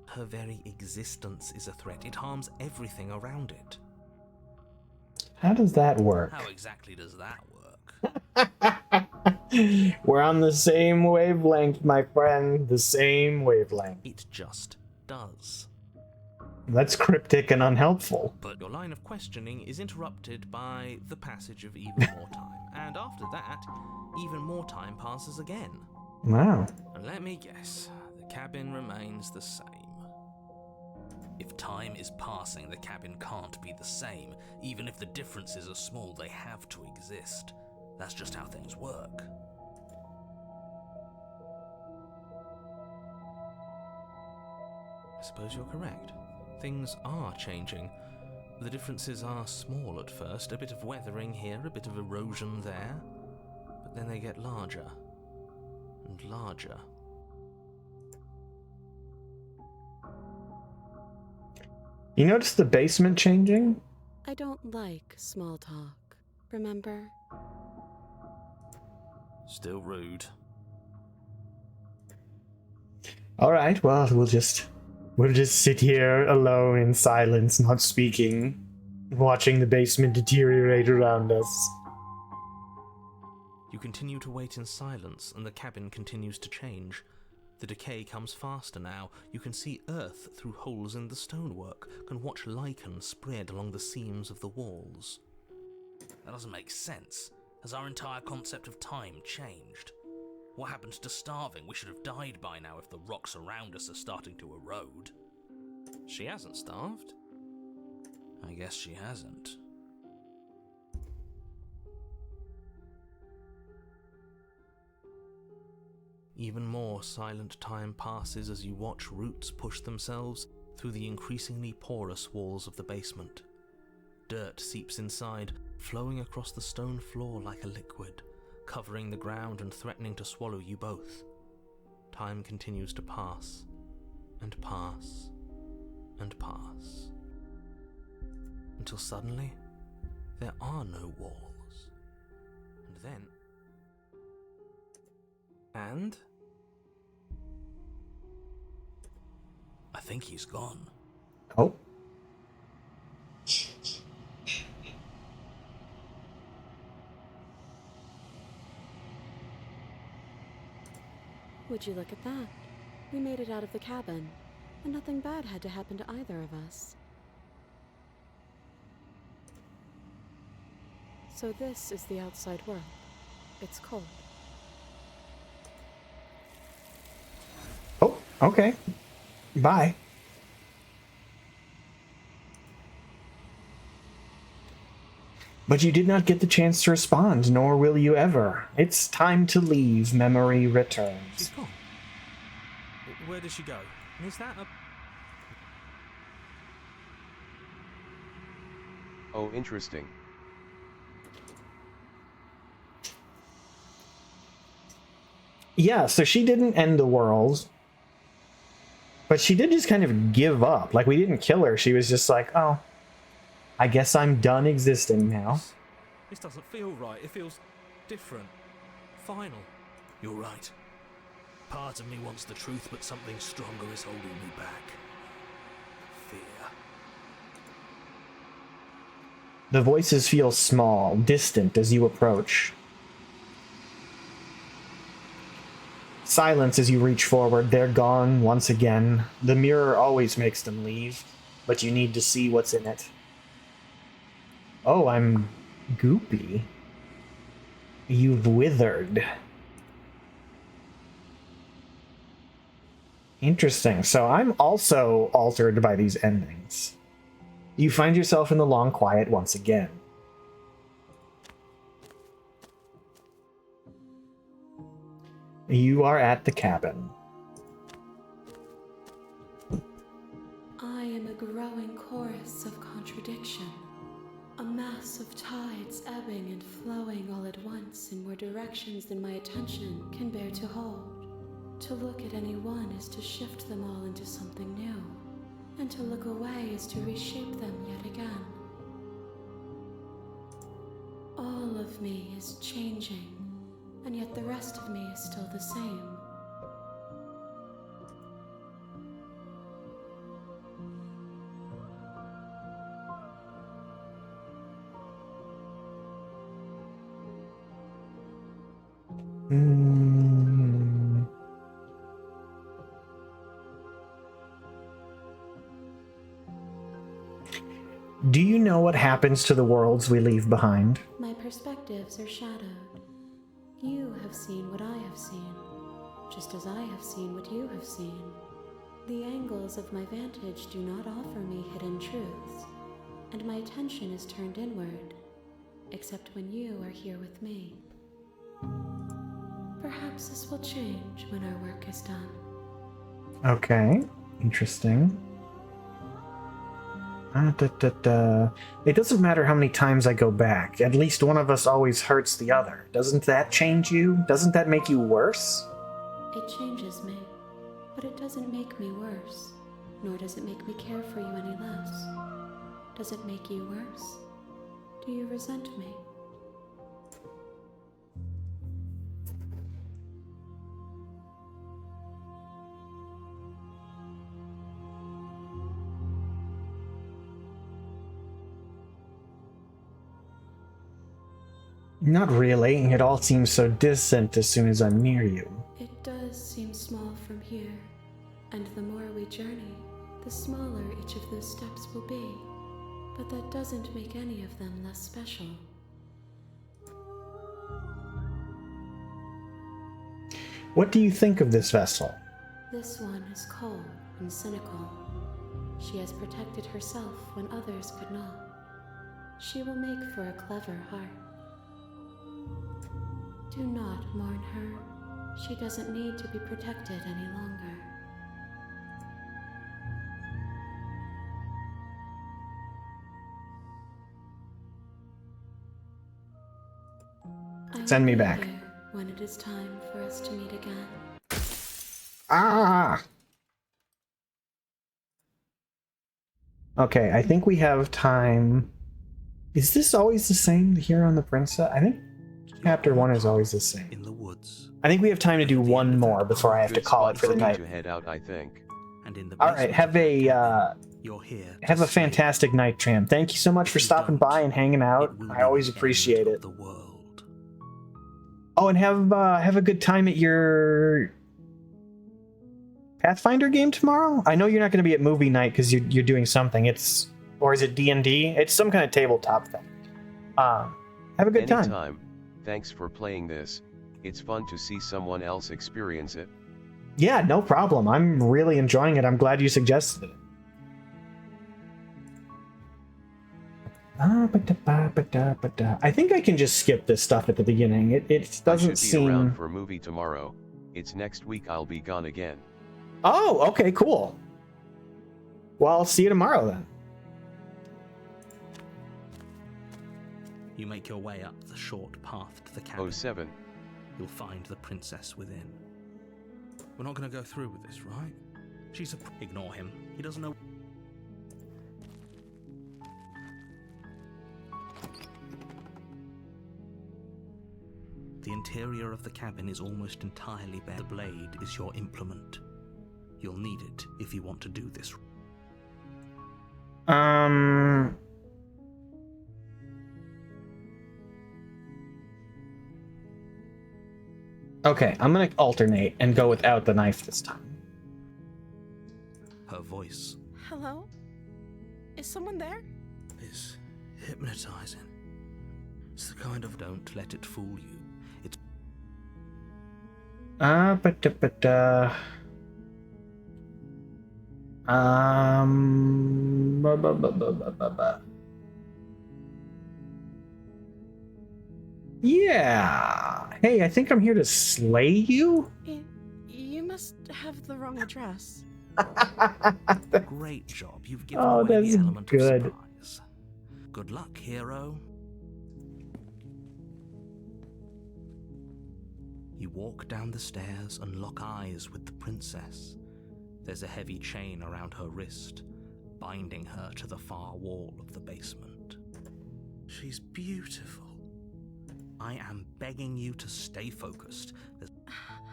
Her very existence is a threat. It harms everything around it. How does that work? How exactly does that work? We're on the same wavelength, my friend. The same wavelength. It just does. That's cryptic and unhelpful. But your line of questioning is interrupted by the passage of even more time. And after that, even more time passes again. Wow. And let me guess, the cabin remains the same. If time is passing, the cabin can't be the same. Even if the differences are small, they have to exist. That's just how things work. I suppose you're correct. Things are changing. The differences are small at first, a bit of weathering here, a bit of erosion there, but then they get larger and larger. You notice the basement changing? I don't like small talk, remember? Still rude. Alright, well, we'll just sit here alone in silence, not speaking, watching the basement deteriorate around us. You continue to wait in silence, and the cabin continues to change. The decay comes faster now. You can see earth through holes in the stonework, can watch lichen spread along the seams of the walls. That doesn't make sense. Has our entire concept of time changed? What happened to starving? We should have died by now if the rocks around us are starting to erode. She hasn't starved. I guess she hasn't. Even more silent time passes as you watch roots push themselves through the increasingly porous walls of the basement. Dirt seeps inside, flowing across the stone floor like a liquid, covering the ground and threatening to swallow you both. Time continues to pass, and pass, and pass, until suddenly there are no walls. And then... And? I think he's gone. Oh. Would you look at that? We made it out of the cabin, and nothing bad had to happen to either of us. So this is the outside world. It's cold. Oh, okay. Bye. But you did not get the chance to respond, nor will you ever. It's time to leave. Memory returns. She's gone. Where did she go? Is that a... Oh, interesting. Yeah, so she didn't end the world. But she did just kind of give up. Like, we didn't kill her. She was just like, oh, I guess I'm done existing now. This doesn't feel right. It feels different. Final. You're right. Part of me wants the truth, but something stronger is holding me back. Fear. The voices feel small, distant as you approach. Silence as you reach forward. They're gone once again. The mirror always makes them leave, but you need to see what's in it. Oh, I'm goopy. You've withered. Interesting. So I'm also altered by these endings. You find yourself in the long quiet once again. You are at the cabin. I am a growing chorus of contradiction. A mass of tides ebbing and flowing all at once in more directions than my attention can bear to hold. To look at any one is to shift them all into something new, and to look away is to reshape them yet again. All of me is changing, and yet the rest of me is still the same. Do you know what happens to the worlds we leave behind? My perspectives are shadowed. You have seen what I have seen, just as I have seen what you have seen. The angles of my vantage do not offer me hidden truths, and my attention is turned inward, except when you are here with me. Perhaps this will change when our work is done. Okay, interesting. It doesn't matter how many times I go back. At least one of us always hurts the other. Doesn't that change you? Doesn't that make you worse? It changes me, but it doesn't make me worse, nor does it make me care for you any less. Does it make you worse? Do you resent me? Not really. It all seems so distant as soon as I'm near you. It does seem small from here, and the more we journey, the smaller each of those steps will be. But that doesn't make any of them less special. What do you think of this vessel? This one is cold and cynical. She has protected herself when others could not. She will make for a clever heart. Do not mourn her. She doesn't need to be protected any longer. Send me back. Here when it is time for us to meet again. Ah! Okay, I think we have time. Is this always the same here on the Princess? I think chapter 1 is always the same. In the woods. I think we have time to do one more before I have to call it for the night. To head out, I think. And in the All right, have a you're here. have a fantastic night, Tram. Thank you so much for stopping by and hanging out. I always appreciate it. The world. Oh, and have a good time at your Pathfinder game tomorrow. I know you're not going to be at movie night because you're doing something. Or is it D&D? It's some kind of tabletop thing. Have a good time. Anytime. Thanks for playing this. It's fun to see someone else experience it. Yeah, no problem. I'm really enjoying it. I'm glad you suggested it. I think I can just skip this stuff at the beginning. It doesn't I should be seem... around for movie tomorrow. It's next week. I'll be gone again. Oh, okay, cool. Well, I'll see you tomorrow then. You make your way up the short path to the cabin. 07. You'll find the princess within. We're not going to go through with this, right? She's a... Ignore him. He doesn't know... The interior of the cabin is almost entirely bare. The blade is your implement. You'll need it if you want to do this. Okay, I'm gonna alternate and go without the knife this time. Her voice Hello? Is someone there? is hypnotizing. It's the kind of... Don't let it fool you. It's... Yeah. Hey, I think I'm here to slay you. You must have the wrong address. Great job. You've given Oh, away that's the element good. of surprise. Good luck, hero. You walk down the stairs and lock eyes with the princess. There's a heavy chain around her wrist, binding her to the far wall of the basement. She's beautiful. I am begging you to stay focused.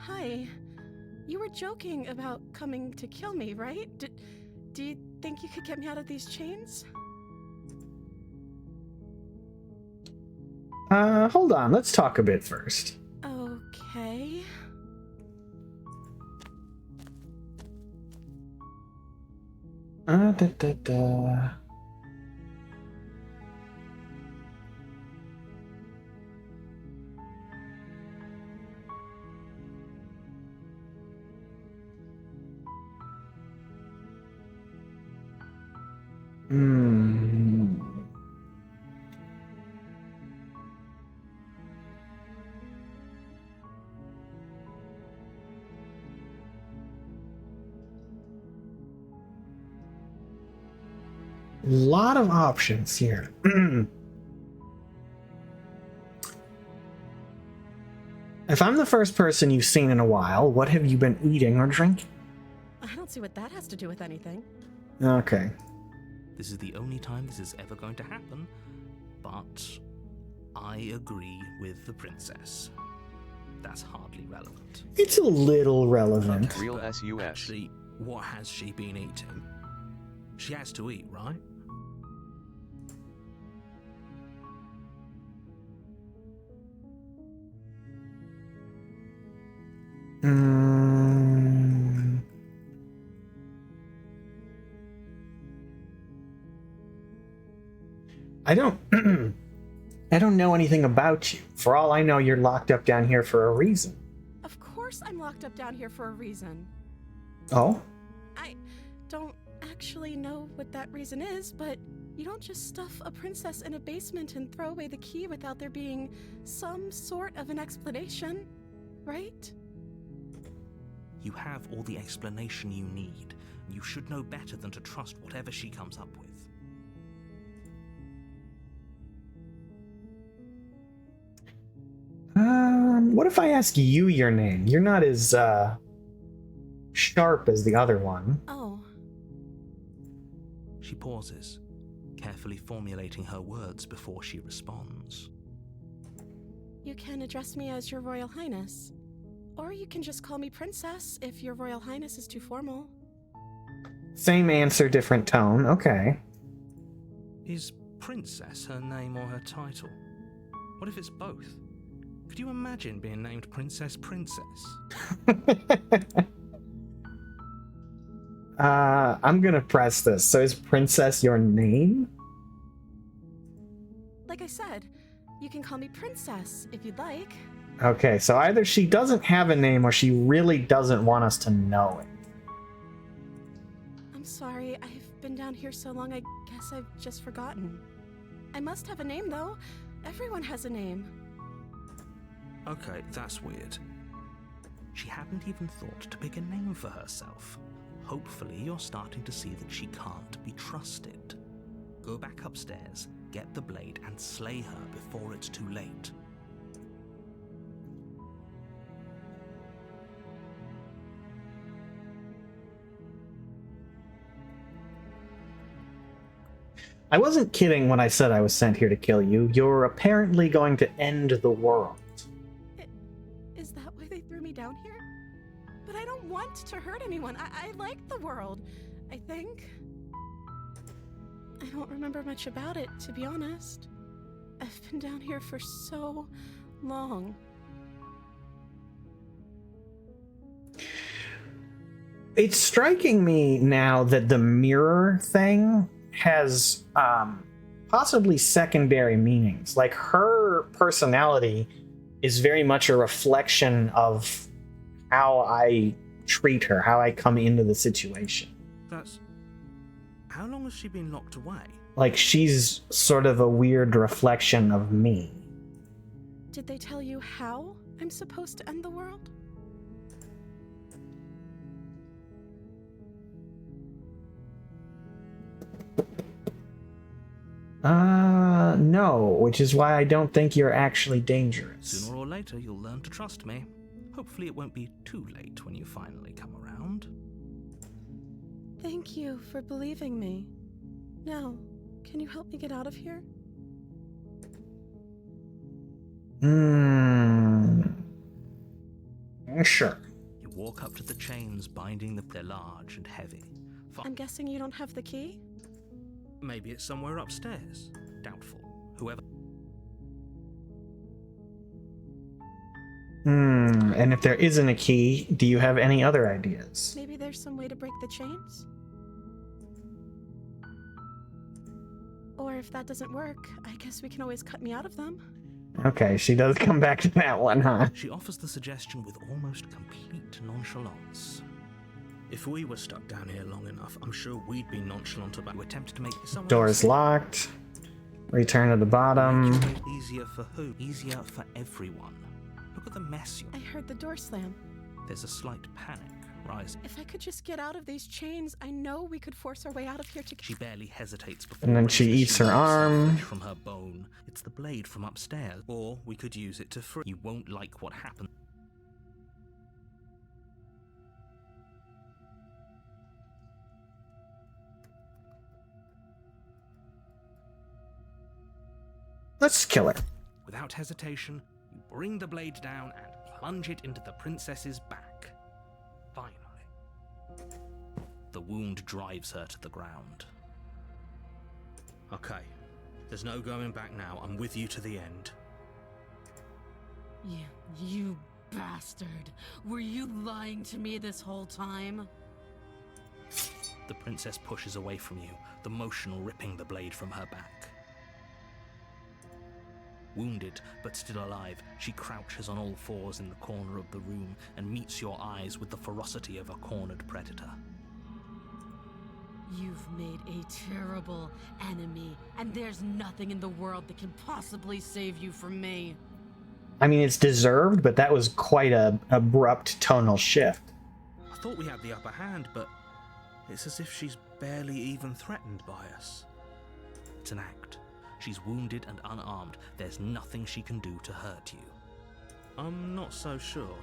Hi. You were joking about coming to kill me, right? Do you think you could get me out of these chains? Hold on. Let's talk a bit first. Okay. Hmm. Lot of options here. If I'm the first person you've seen in a while, what have you been eating or drinking? I don't see what that has to do with anything. Okay. This is the only time this is ever going to happen, but I agree with the princess. That's hardly relevant. It's a little relevant. Real SUS. Actually, what has she been eating? She has to eat, right? I don't I don't know anything about you. For all I know, you're locked up down here for a reason. Of course I'm locked up down here for a reason. Oh? I don't actually know what that reason is, but you don't just stuff a princess in a basement and throw away the key without there being some sort of an explanation, right? You have all the explanation you need. You should know better than to trust whatever she comes up with. What if I ask you your name? You're not as sharp as the other one. Oh, She pauses, carefully formulating her words before she responds. you can address me as Your Royal Highness. Or you can just call me Princess if Your Royal Highness is too formal. Same answer, different tone. Okay. Is Princess her name or her title? What if it's both? Could you imagine being named Princess Princess? I'm gonna press this. So is Princess your name? Like I said, you can call me Princess if you'd like. Okay, so either she doesn't have a name or she really doesn't want us to know it. I'm sorry, I've been down here so long I guess I've just forgotten. I must have a name though. Everyone has a name. Okay, that's weird. She hadn't even thought to pick a name for herself. Hopefully you're starting to see that she can't be trusted. Go back upstairs, get the blade, and slay her before it's too late. I wasn't kidding when I said I was sent here to kill you. You're apparently going to end the world. Is that why they threw me down here? But I don't want to hurt anyone. I like the world, I think. I don't remember much about it, to be honest. I've been down here for so long. It's striking me now that the mirror thing has possibly secondary meanings. Like, her personality is very much a reflection of how I treat her, how I come into the situation. That's... How long has she been locked away? Like, she's sort of a weird reflection of me. Did they tell you how I'm supposed to end the world? No, which is why I don't think you're actually dangerous. Sooner or later, you'll learn to trust me. Hopefully it won't be too late when you finally come around. Thank you for believing me. Now, can you help me get out of here? Sure. You walk up to the chains binding they're large and heavy. I'm guessing you don't have the key? Maybe it's somewhere upstairs. Doubtful. Whoever... And if there isn't a key, do you have any other ideas? Maybe there's some way to break the chains? Or if that doesn't work, I guess we can always cut me out of them. Okay, she does come back to that one, huh? She offers the suggestion with almost complete nonchalance. If we were stuck down here long enough, I'm sure we'd be nonchalant about attempting to make someone Door's locked. Return to the bottom. Make it easier for who? Easier for everyone. Look at the mess you... I heard the door slam. There's a slight panic Rise. If I could just get out of these chains, I know we could force our way out of here together. She barely hesitates before. And then she eats her arm. From her bone. It's the blade from upstairs. Or we could use it to free. You won't like what happens. Let's kill her. Without hesitation, you bring the blade down and plunge it into the princess's back. Finally. The wound drives her to the ground. Okay, there's no going back now. I'm with you to the end. You bastard. Were you lying to me this whole time? The princess pushes away from you, the motion ripping the blade from her back. Wounded, but still alive, she crouches on all fours in the corner of the room and meets your eyes with the ferocity of a cornered predator. You've made a terrible enemy, and there's nothing in the world that can possibly save you from me. I mean, it's deserved, but that was quite a abrupt tonal shift. I thought we had the upper hand, but it's as if she's barely even threatened by us. It's an act. She's wounded and unarmed. There's nothing she can do to hurt you. I'm not so sure.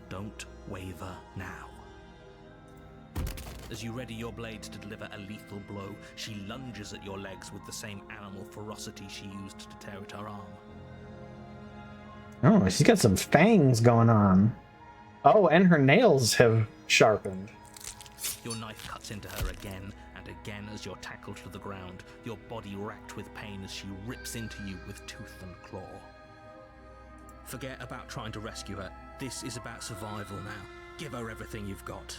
Don't waver now. As you ready your blade to deliver a lethal blow, she lunges at your legs with the same animal ferocity she used to tear at her arm. Oh, she's got some fangs going on. Oh, and her nails have sharpened. Your knife cuts into her again and again as you're tackled to the ground, your body racked with pain as she rips into you with tooth and claw. Forget about trying to rescue her. This is about survival now. Give her everything you've got.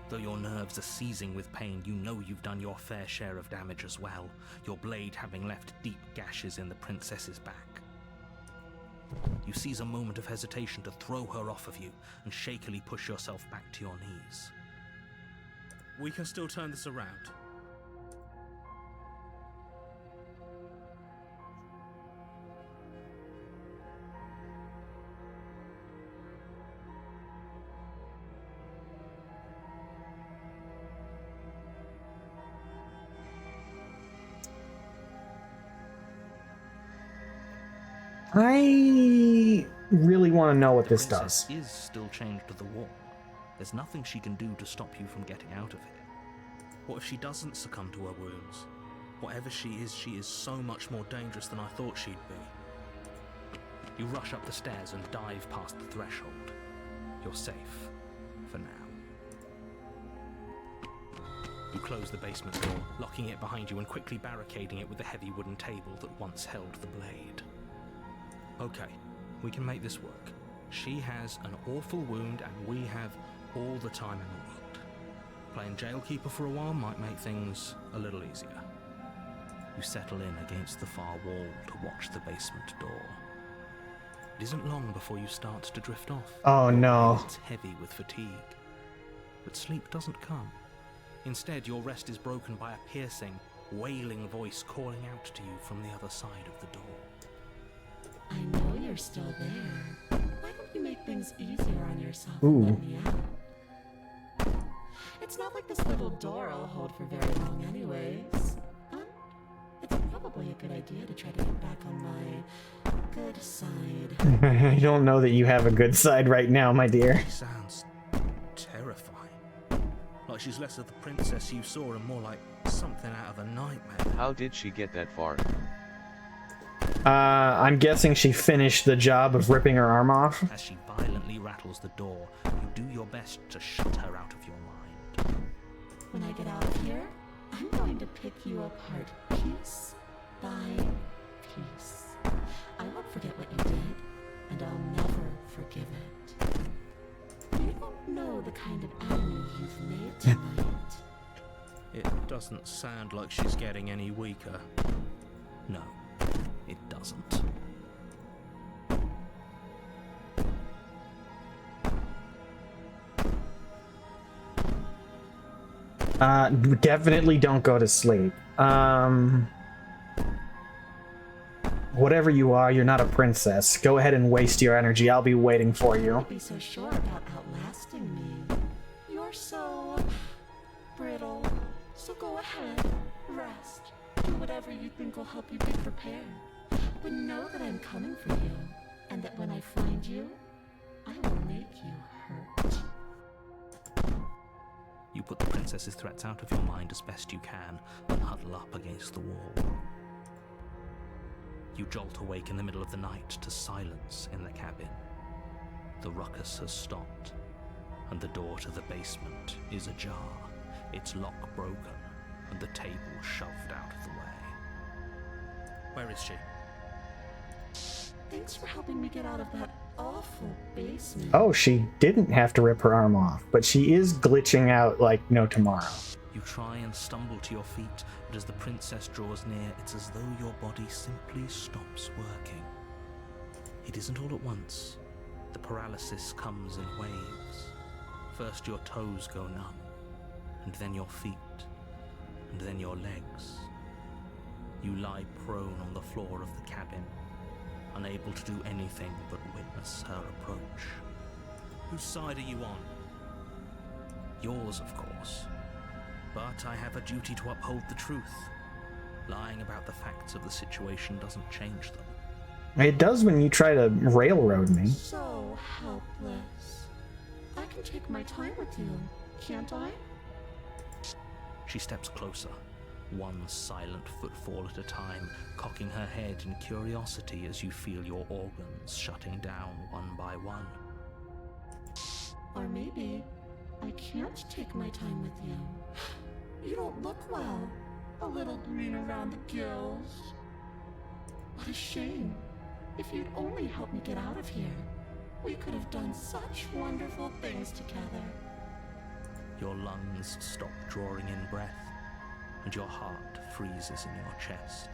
Though your nerves are seizing with pain, you know you've done your fair share of damage as well, your blade having left deep gashes in the princess's back. You seize a moment of hesitation to throw her off of you and shakily push yourself back to your knees. We can still turn this around. I really want to know what this Princess does. is still chained to the wall. There's nothing she can do to stop you from getting out of here. What if she doesn't succumb to her wounds? Whatever she is so much more dangerous than I thought she'd be. You rush up the stairs and dive past the threshold. You're safe. For now. You close the basement door, locking it behind you and quickly barricading it with the heavy wooden table that once held the blade. Okay, we can make this work. She has an awful wound and we have all the time in the world. Playing jailkeeper for a while might make things a little easier. You settle in against the far wall to watch the basement door. It isn't long before you start to drift off. Oh no. It's heavy with fatigue. But sleep doesn't come. Instead, your rest is broken by a piercing, wailing voice calling out to you from the other side of the door. I know you're still there. Why don't you make things easier on yourself Ooh. and let me out? It's not like this little door will hold for very long anyways. It's probably a good idea to try to get back on my good side. I don't know that you have a good side right now, my dear. She sounds terrifying. Like she's less of the princess you saw and more like something out of a nightmare. How did she get that far? I'm guessing she finished the job of ripping her arm off. As she violently rattles the door, you do your best to shut her out of your mind. When I get out of here, I'm going to pick you apart piece by piece. I won't forget what you did, and I'll never forgive it. You don't know the kind of enemy you've made tonight. It doesn't sound like she's getting any weaker. No, it doesn't. Definitely don't go to sleep. Whatever you are, you're not a princess. Go ahead and waste your energy. I'll be waiting for you. Don't be so sure about outlasting me. You're so brittle. So go ahead, rest. Do whatever you think will help you be prepared. But know that I'm coming for you, and that when I find you, I will make you hurt. You put the princess's threats out of your mind as best you can and huddle up against the wall. You jolt awake in the middle of the night to silence in the cabin. The ruckus has stopped, and the door to the basement is ajar, its lock broken, and the table shoved out of the way. Where is she? Thanks for helping me get out of that awful basement. Oh, she didn't have to rip her arm off, but she is glitching out like no tomorrow. You try and stumble to your feet, but as the princess draws near, it's as though your body simply stops working. It isn't all at once. The paralysis comes in waves. First your toes go numb, and then your feet, and then your legs. You lie prone on the floor of the cabin, unable to do anything but witness her approach. Whose side are you on? Yours, of course. But I have a duty to uphold the truth. Lying about the facts of the situation doesn't change them. It does when you try to railroad me. So helpless. I can take my time with you, can't I? She steps closer, one silent footfall at a time, cocking her head in curiosity as you feel your organs shutting down one by one. Or maybe I can't take my time with you. You don't look well. A little green around the gills. What a shame. If you'd only helped me get out of here, we could have done such wonderful things together. Your lungs stop drawing in breath, and your heart freezes in your chest.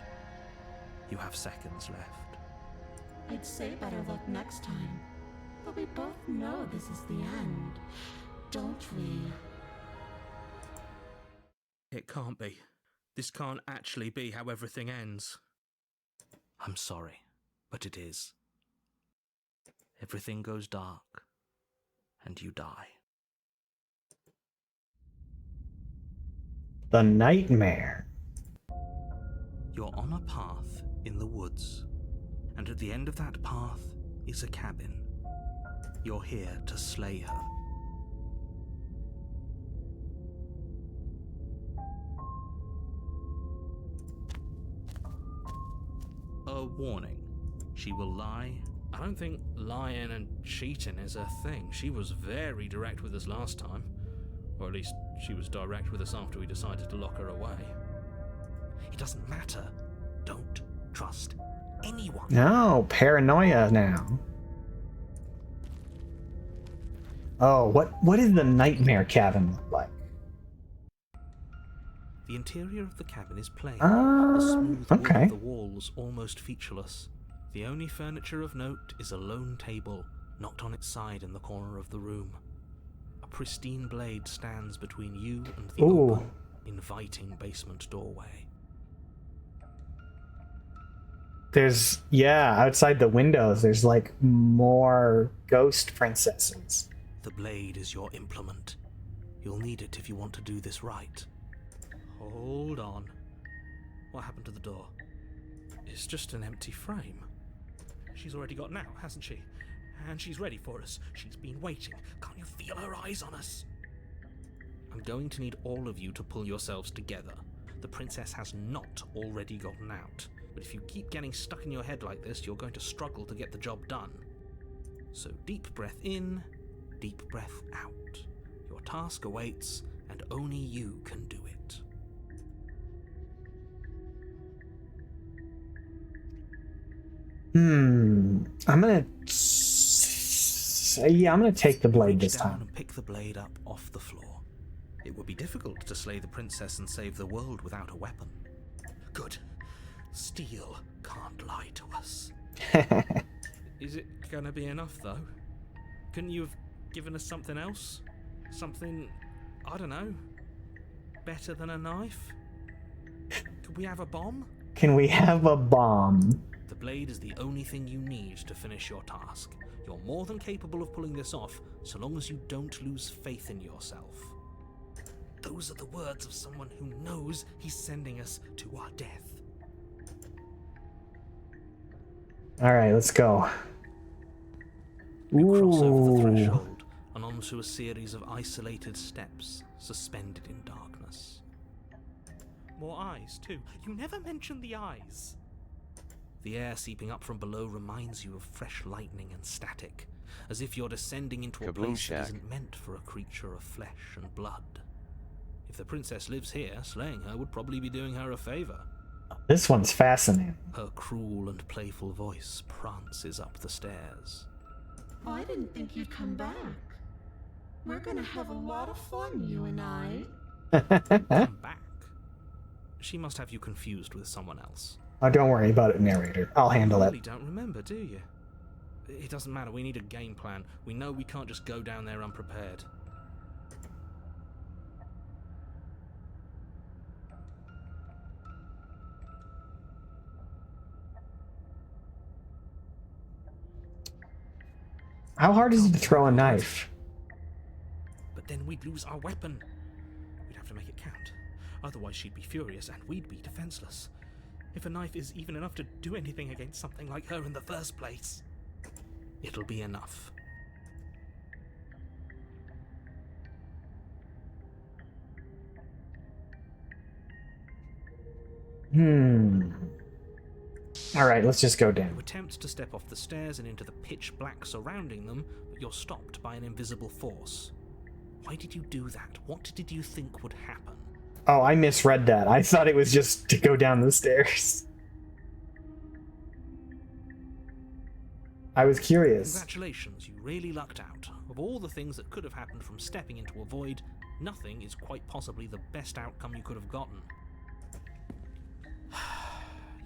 You have seconds left. I'd say better luck next time, but we both know this is the end, don't we? It can't be. This can't actually be how everything ends. I'm sorry, but it is. Everything goes dark, and you die. The nightmare. You're on a path in the woods, and at the end of that path is a cabin. You're here to slay her. A warning. She will lie. I don't think lying and cheating is a thing. She was very direct with us last time. Or at least she was direct with us after we decided to lock her away. It doesn't matter. Don't trust anyone. No, paranoia now. Oh, what is the nightmare cabin look like? The interior of the cabin is plain. The smooth wood okay. of the walls almost featureless. The only furniture of note is a lone table, knocked on its side in the corner of the room. A pristine blade stands between you and the open, inviting basement doorway. There's, outside the windows, there's like more ghost princesses. The blade is your implement. You'll need it if you want to do this right. Hold on. What happened to the door? It's just an empty frame. She's already gotten out, hasn't she? And she's ready for us. She's been waiting. Can't you feel her eyes on us? I'm going to need all of you to pull yourselves together. The princess has not already gotten out. But if you keep getting stuck in your head like this, you're going to struggle to get the job done. So deep breath in, deep breath out. Your task awaits, and only you can do it. I'm gonna take the blade this Reach down time. and pick the blade up off the floor. It would be difficult to slay the princess and save the world without a weapon. Good. Steel can't lie to us. Is it gonna be enough, though? Couldn't you have given us something else? Something, I don't know, better than a knife? Could we have a bomb? Can we have a bomb? The blade is the only thing you need to finish your task. You're more than capable of pulling this off, so long as you don't lose faith in yourself. Those are the words of someone who knows he's sending us to our death. Alright, let's go. You cross over the Ooh. threshold and onto a series of isolated steps, suspended in darkness. More eyes, too. You never mention the eyes. The air seeping up from below reminds you of fresh lightning and static, as if you're descending into a Kaboom place shack. that isn't meant for a creature of flesh and blood. If the princess lives here, slaying her would probably be doing her a favor. This one's fascinating. Her cruel and playful voice prances up the stairs. I didn't think you'd come back. We're gonna have a lot of fun, you and I. Come back. She must have you confused with someone else. Oh, don't worry about it, narrator. I'll handle You it. really don't remember, do you? It doesn't matter, we need a game plan. We know we can't just go down there unprepared. How hard is it to throw a knife? But then we'd lose our weapon. We'd have to make it count. Otherwise she'd be furious and we'd be defenseless. If a knife is even enough to do anything against something like her in the first place, it'll be enough. Alright, let's just go You down. attempt to step off the stairs and into the pitch black surrounding them, but you're stopped by an invisible force. Why did you do that? What did you think would happen? Oh, I misread that. I thought it was just to go down the stairs. I was curious. Congratulations, you really lucked out. Of all the things that could have happened from stepping into a void, nothing is quite possibly the best outcome you could have gotten.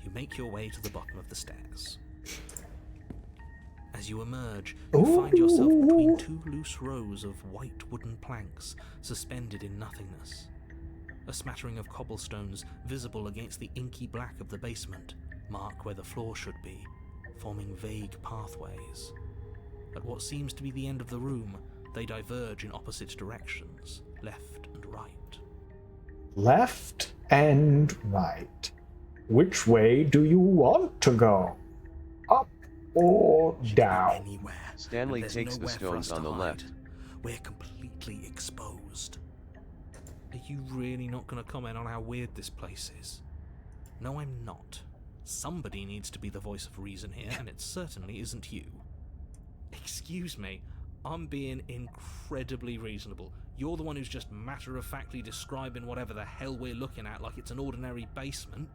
You make your way to the bottom of the stairs. As you emerge, you find yourself between two loose rows of white wooden planks suspended in nothingness. A smattering of cobblestones visible against the inky black of the basement mark where the floor should be, forming vague pathways. At what seems to be the end of the room, they diverge in opposite directions, left and right. Left and right. Which way do you want to go? Up or down? Anywhere. Stanley And there's takes the nowhere for stones us to on the hide. left. We're completely exposed. Are you really not going to comment on how weird this place is? No, I'm not. Somebody needs to be the voice of reason here, and it certainly isn't you. Excuse me, I'm being incredibly reasonable. You're the one who's just matter-of-factly describing whatever the hell we're looking at like it's an ordinary basement.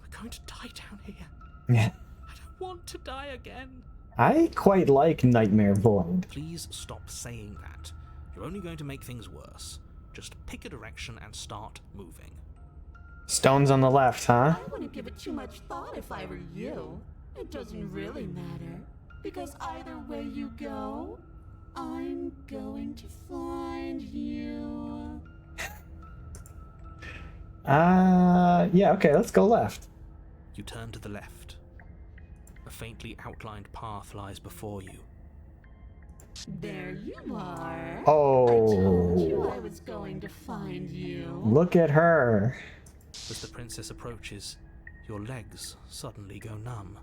We're going to die down here. Yeah. I don't want to die again. I quite like Nightmare Void. Please stop saying that. You're only going to make things worse. Just pick a direction and start moving. Stones on the left, huh? I wouldn't give it too much thought if I were you. It doesn't really matter. Because either way you go, I'm going to find you. Yeah, okay, let's go left. You turn to the left. A faintly outlined path lies before you. There you are. I Oh, told you I was going to find you. look at her. As the princess approaches, your legs suddenly go numb.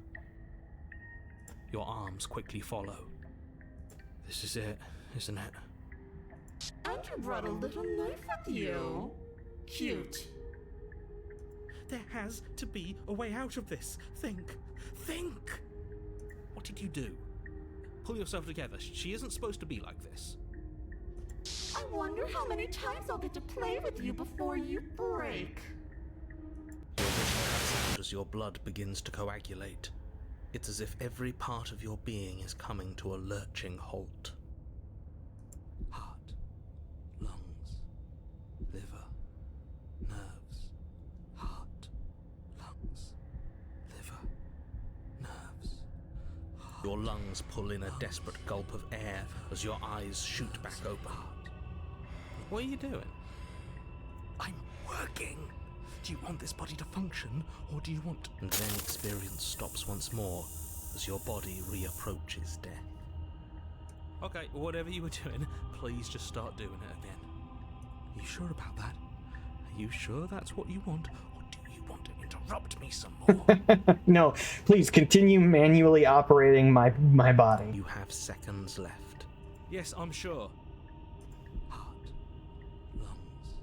Your arms quickly follow. This is it, isn't it? And you brought a little knife with you. Cute. There has to be a way out of this. Think. Think! What did you do? Pull yourself together. She isn't supposed to be like this. I wonder how many times I'll get to play with you before you break. As your blood begins to coagulate, it's as if every part of your being is coming to a lurching halt. Heart, lungs, liver, nerves, heart, lungs, liver, nerves. Your lungs pull in a desperate gulp of air as your eyes shoot back open. What are you doing? I'm working. Do you want this body to function, or do you want... And then experience stops once more, as your body reapproaches death. Okay, whatever you were doing, please just start doing it again. Are you sure about that? Are you sure that's what you want, or do you want to interrupt me some more? No, please continue manually operating my body. You have seconds left. Yes, I'm sure. Heart, lungs,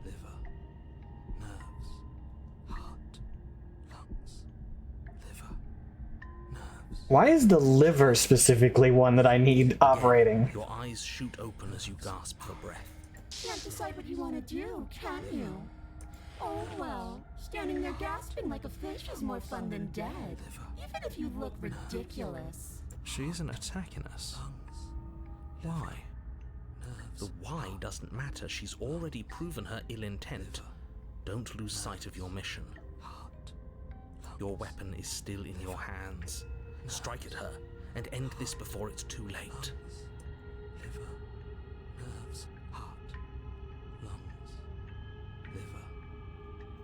liver, nerves. Heart, lungs, liver, nerves. Why is the liver specifically one that I need operating? Your eyes shoot open as you gasp for breath. Can't decide what you want to do, can you? Oh well, standing there gasping like a fish is more fun than dead. Even if you look ridiculous. She isn't attacking us. Why? The why doesn't matter. She's already proven her ill intent. Don't lose sight of your mission. Your weapon is still in your hands. Strike at her and end this before it's too late. Liver, nerves, heart, lungs, liver,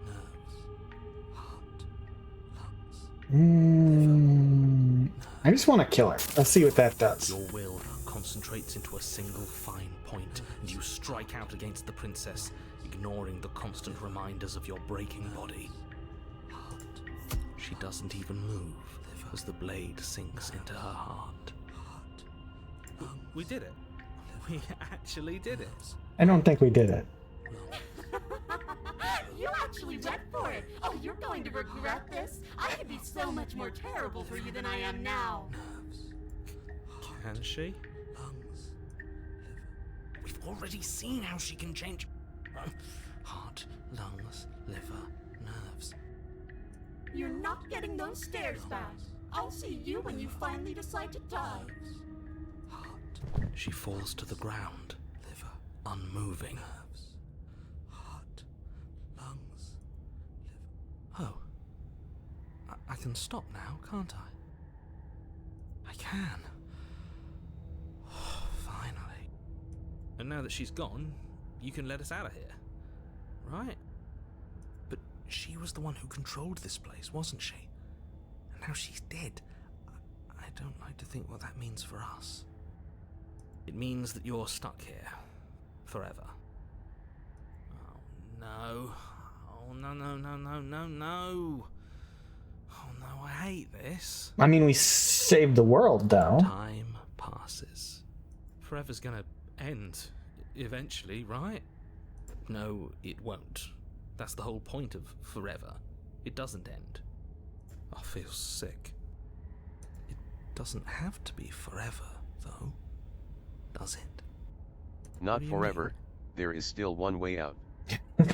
nerves, heart, lungs. I just want to kill her. Let's see what that does. Your will concentrates into a single fine point, and you strike out against the princess, ignoring the constant reminders of your breaking body. She doesn't even move as the blade sinks into her heart. We did it. We actually did it. I don't think we did it. You actually went for it. Oh, you're going to regret this. I could be so much more terrible for you than I am now. Can she? We've already seen how she can change. Heart, lungs, liver, nerves. You're not getting those stairs back. I'll see you when you finally decide to die. She falls to the ground, liver, unmoving. Heart, lungs, liver. Oh. I can stop now, can't I? I can. Finally. And now that she's gone, you can let us out of here. Right? But she was the one who controlled this place, wasn't she? And now she's dead. I don't like to think what that means for us. It means that you're stuck here. Forever. Oh no. Oh no, no, no, no, no, no. Oh no, I hate this. I mean, we saved the world, though. Time passes. Forever's gonna end. Eventually, right? No, it won't. That's the whole point of forever. It doesn't end. I feel sick. It doesn't have to be forever, though. Does it? Not forever. There is still one way out.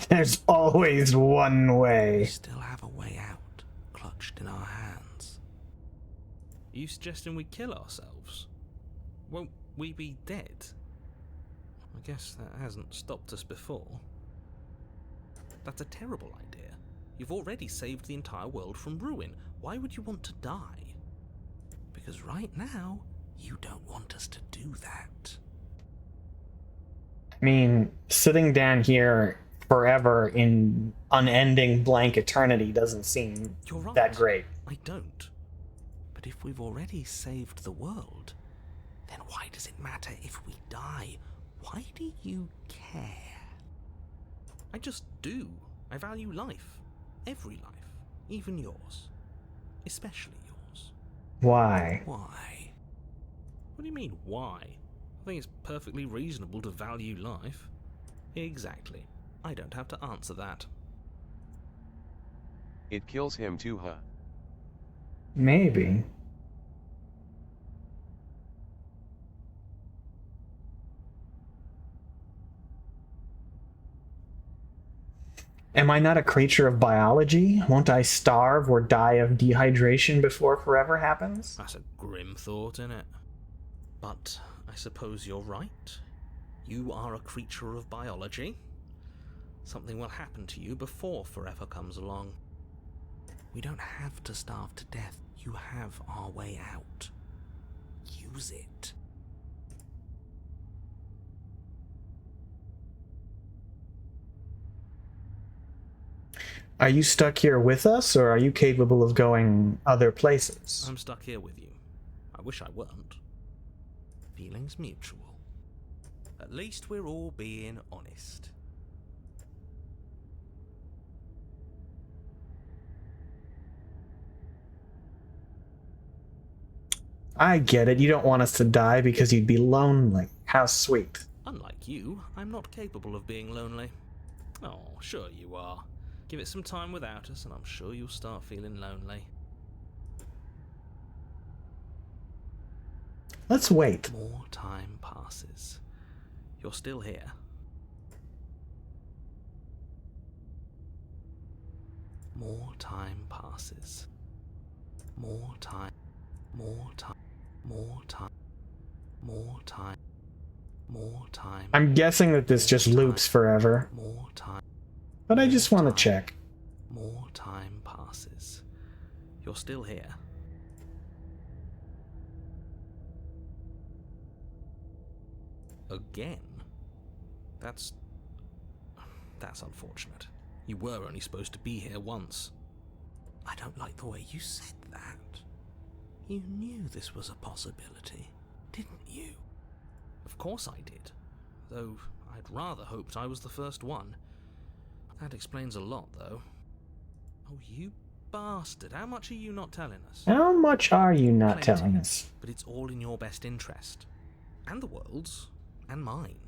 There's always one We way. still have a way out, clutched in our hands. Are you suggesting we kill ourselves? Won't we be dead? I guess that hasn't stopped us before. That's a terrible idea. You've already saved the entire world from ruin. Why would you want to die? Because right now, you don't want us to do that. I mean, sitting down here forever in unending blank eternity doesn't seem You're right. that great. I don't. But if we've already saved the world, then why does it matter if we die? Why do you care? I just do. I value life. Every life. Even yours. Especially yours. Why? Why? What do you mean, why? I think it's perfectly reasonable to value life. Exactly. I don't have to answer that. It kills him too, huh? Maybe. Am I not a creature of biology? Won't I starve or die of dehydration before forever happens? That's a grim thought, innit? But I suppose you're right. You are a creature of biology. Something will happen to you before forever comes along. We don't have to starve to death. You have our way out. Use it. Are you stuck here with us, or are you capable of going other places? I'm stuck here with you. I wish I weren't. Feelings mutual. At least we're all being honest. I get it. You don't want us to die because you'd be lonely. How sweet. Unlike you, I'm not capable of being lonely. Oh, sure you are. Give it some time without us, and I'm sure you'll start feeling lonely. Let's wait. More time passes. You're still here. More time passes. More time. More time. More time. More time. More time. I'm guessing that this just loops forever. More time. But I just want to check. More time passes. You're still here. Again? That's unfortunate. You were only supposed to be here once. I don't like the way you said that. You knew this was a possibility, didn't you? Of course I did. Though I'd rather hoped I was the first one. That explains a lot, though. Oh, you bastard. How much are you not telling us? How much are you not Plenty, telling us? But it's all in your best interest. And the world's. And mine.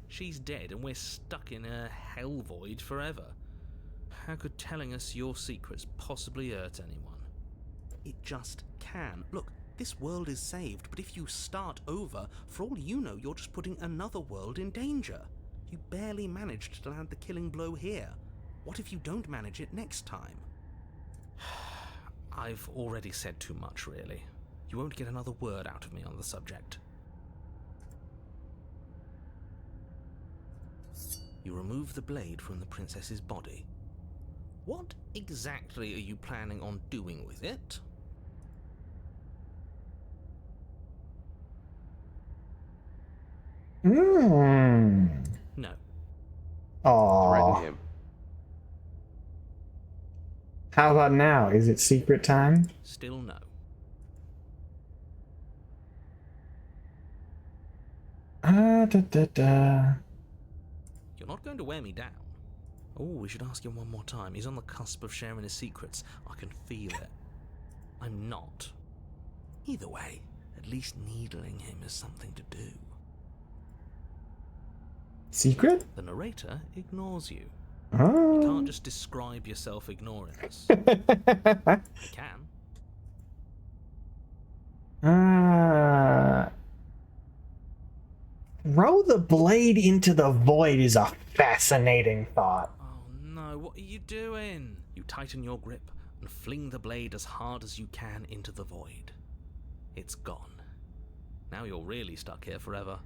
She's dead and we're stuck in a hell void forever. How could telling us your secrets possibly hurt anyone? It just can. Look, this world is saved, but if you start over, for all you know, you're just putting another world in danger. You barely managed to land the killing blow here. What if you don't manage it next time? I've already said too much, really. You won't get another word out of me on the subject. You remove the blade from the princess's body. What exactly are you planning on doing with it? No. Aww. Threaten him. How about now? Is it secret time? Still no. You're not going to wear me down. Oh, we should ask him one more time. He's on the cusp of sharing his secrets. I can feel it. I'm not. Either way, at least needling him is something to do. Secret? The narrator ignores you. Oh. You can't just describe yourself ignoring us. You can. Throw the blade into the void is a fascinating thought. Oh no, what are you doing? You tighten your grip and fling the blade as hard as you can into the void. It's gone. Now you're really stuck here forever.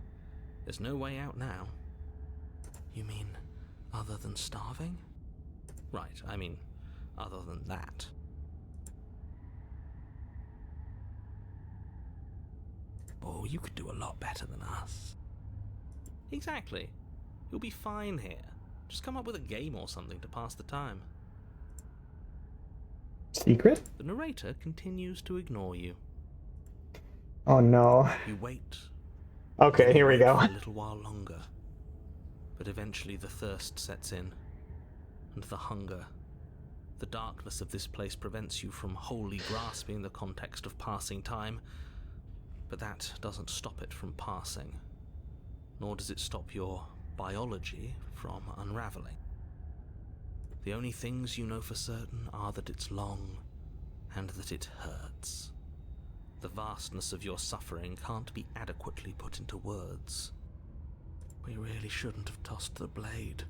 There's no way out now. You mean other than starving? Right, I mean other than that. Oh, you could do a lot better than us. Exactly. You'll be fine here. Just come up with a game or something to pass the time. Secret? The narrator continues to ignore you. Oh no. You wait. Okay, here we go. For a little while longer. But eventually the thirst sets in. And the hunger. The darkness of this place prevents you from wholly grasping the context of passing time. But that doesn't stop it from passing. Nor does it stop your biology from unraveling. The only things you know for certain are that it's long and that it hurts. The vastness of your suffering can't be adequately put into words. We really shouldn't have tossed the blade.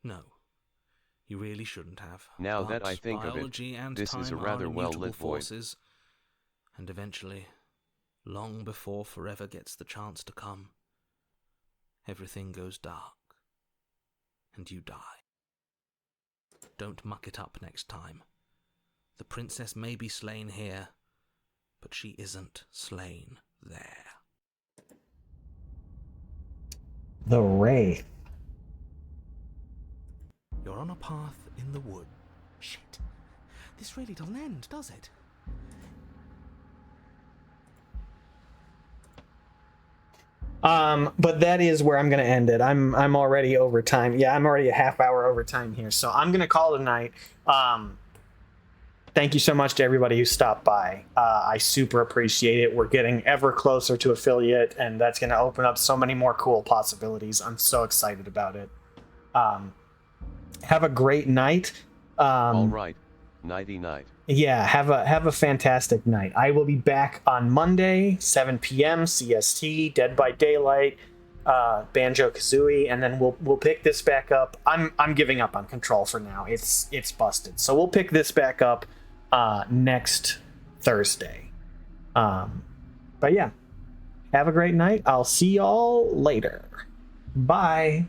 No, you really shouldn't have. Now But that I think of it, biology and this time is a are rather immutable well-lit void. forces, and eventually, long before forever gets the chance to come, everything goes dark, and you die. Don't muck it up next time. The princess may be slain here, but she isn't slain there. The Wraith. You're on a path in the wood. Shit. This really doesn't end, does it? But that is where I'm gonna end it. I'm already over time. Yeah, I'm already a half hour over time here, so I'm gonna call it a night. Thank you so much to everybody who stopped by. I super appreciate it. We're getting ever closer to affiliate, and that's gonna open up so many more cool possibilities. I'm so excited about it. Have a great night. All right, nighty night. Yeah, have a fantastic night. I will be back on Monday, 7 p.m. CST, Dead by Daylight, Banjo-Kazooie, and then we'll pick this back up. I'm giving up on Control for now. It's busted. So we'll pick this back up next Thursday. But yeah, have a great night. I'll see y'all later. Bye.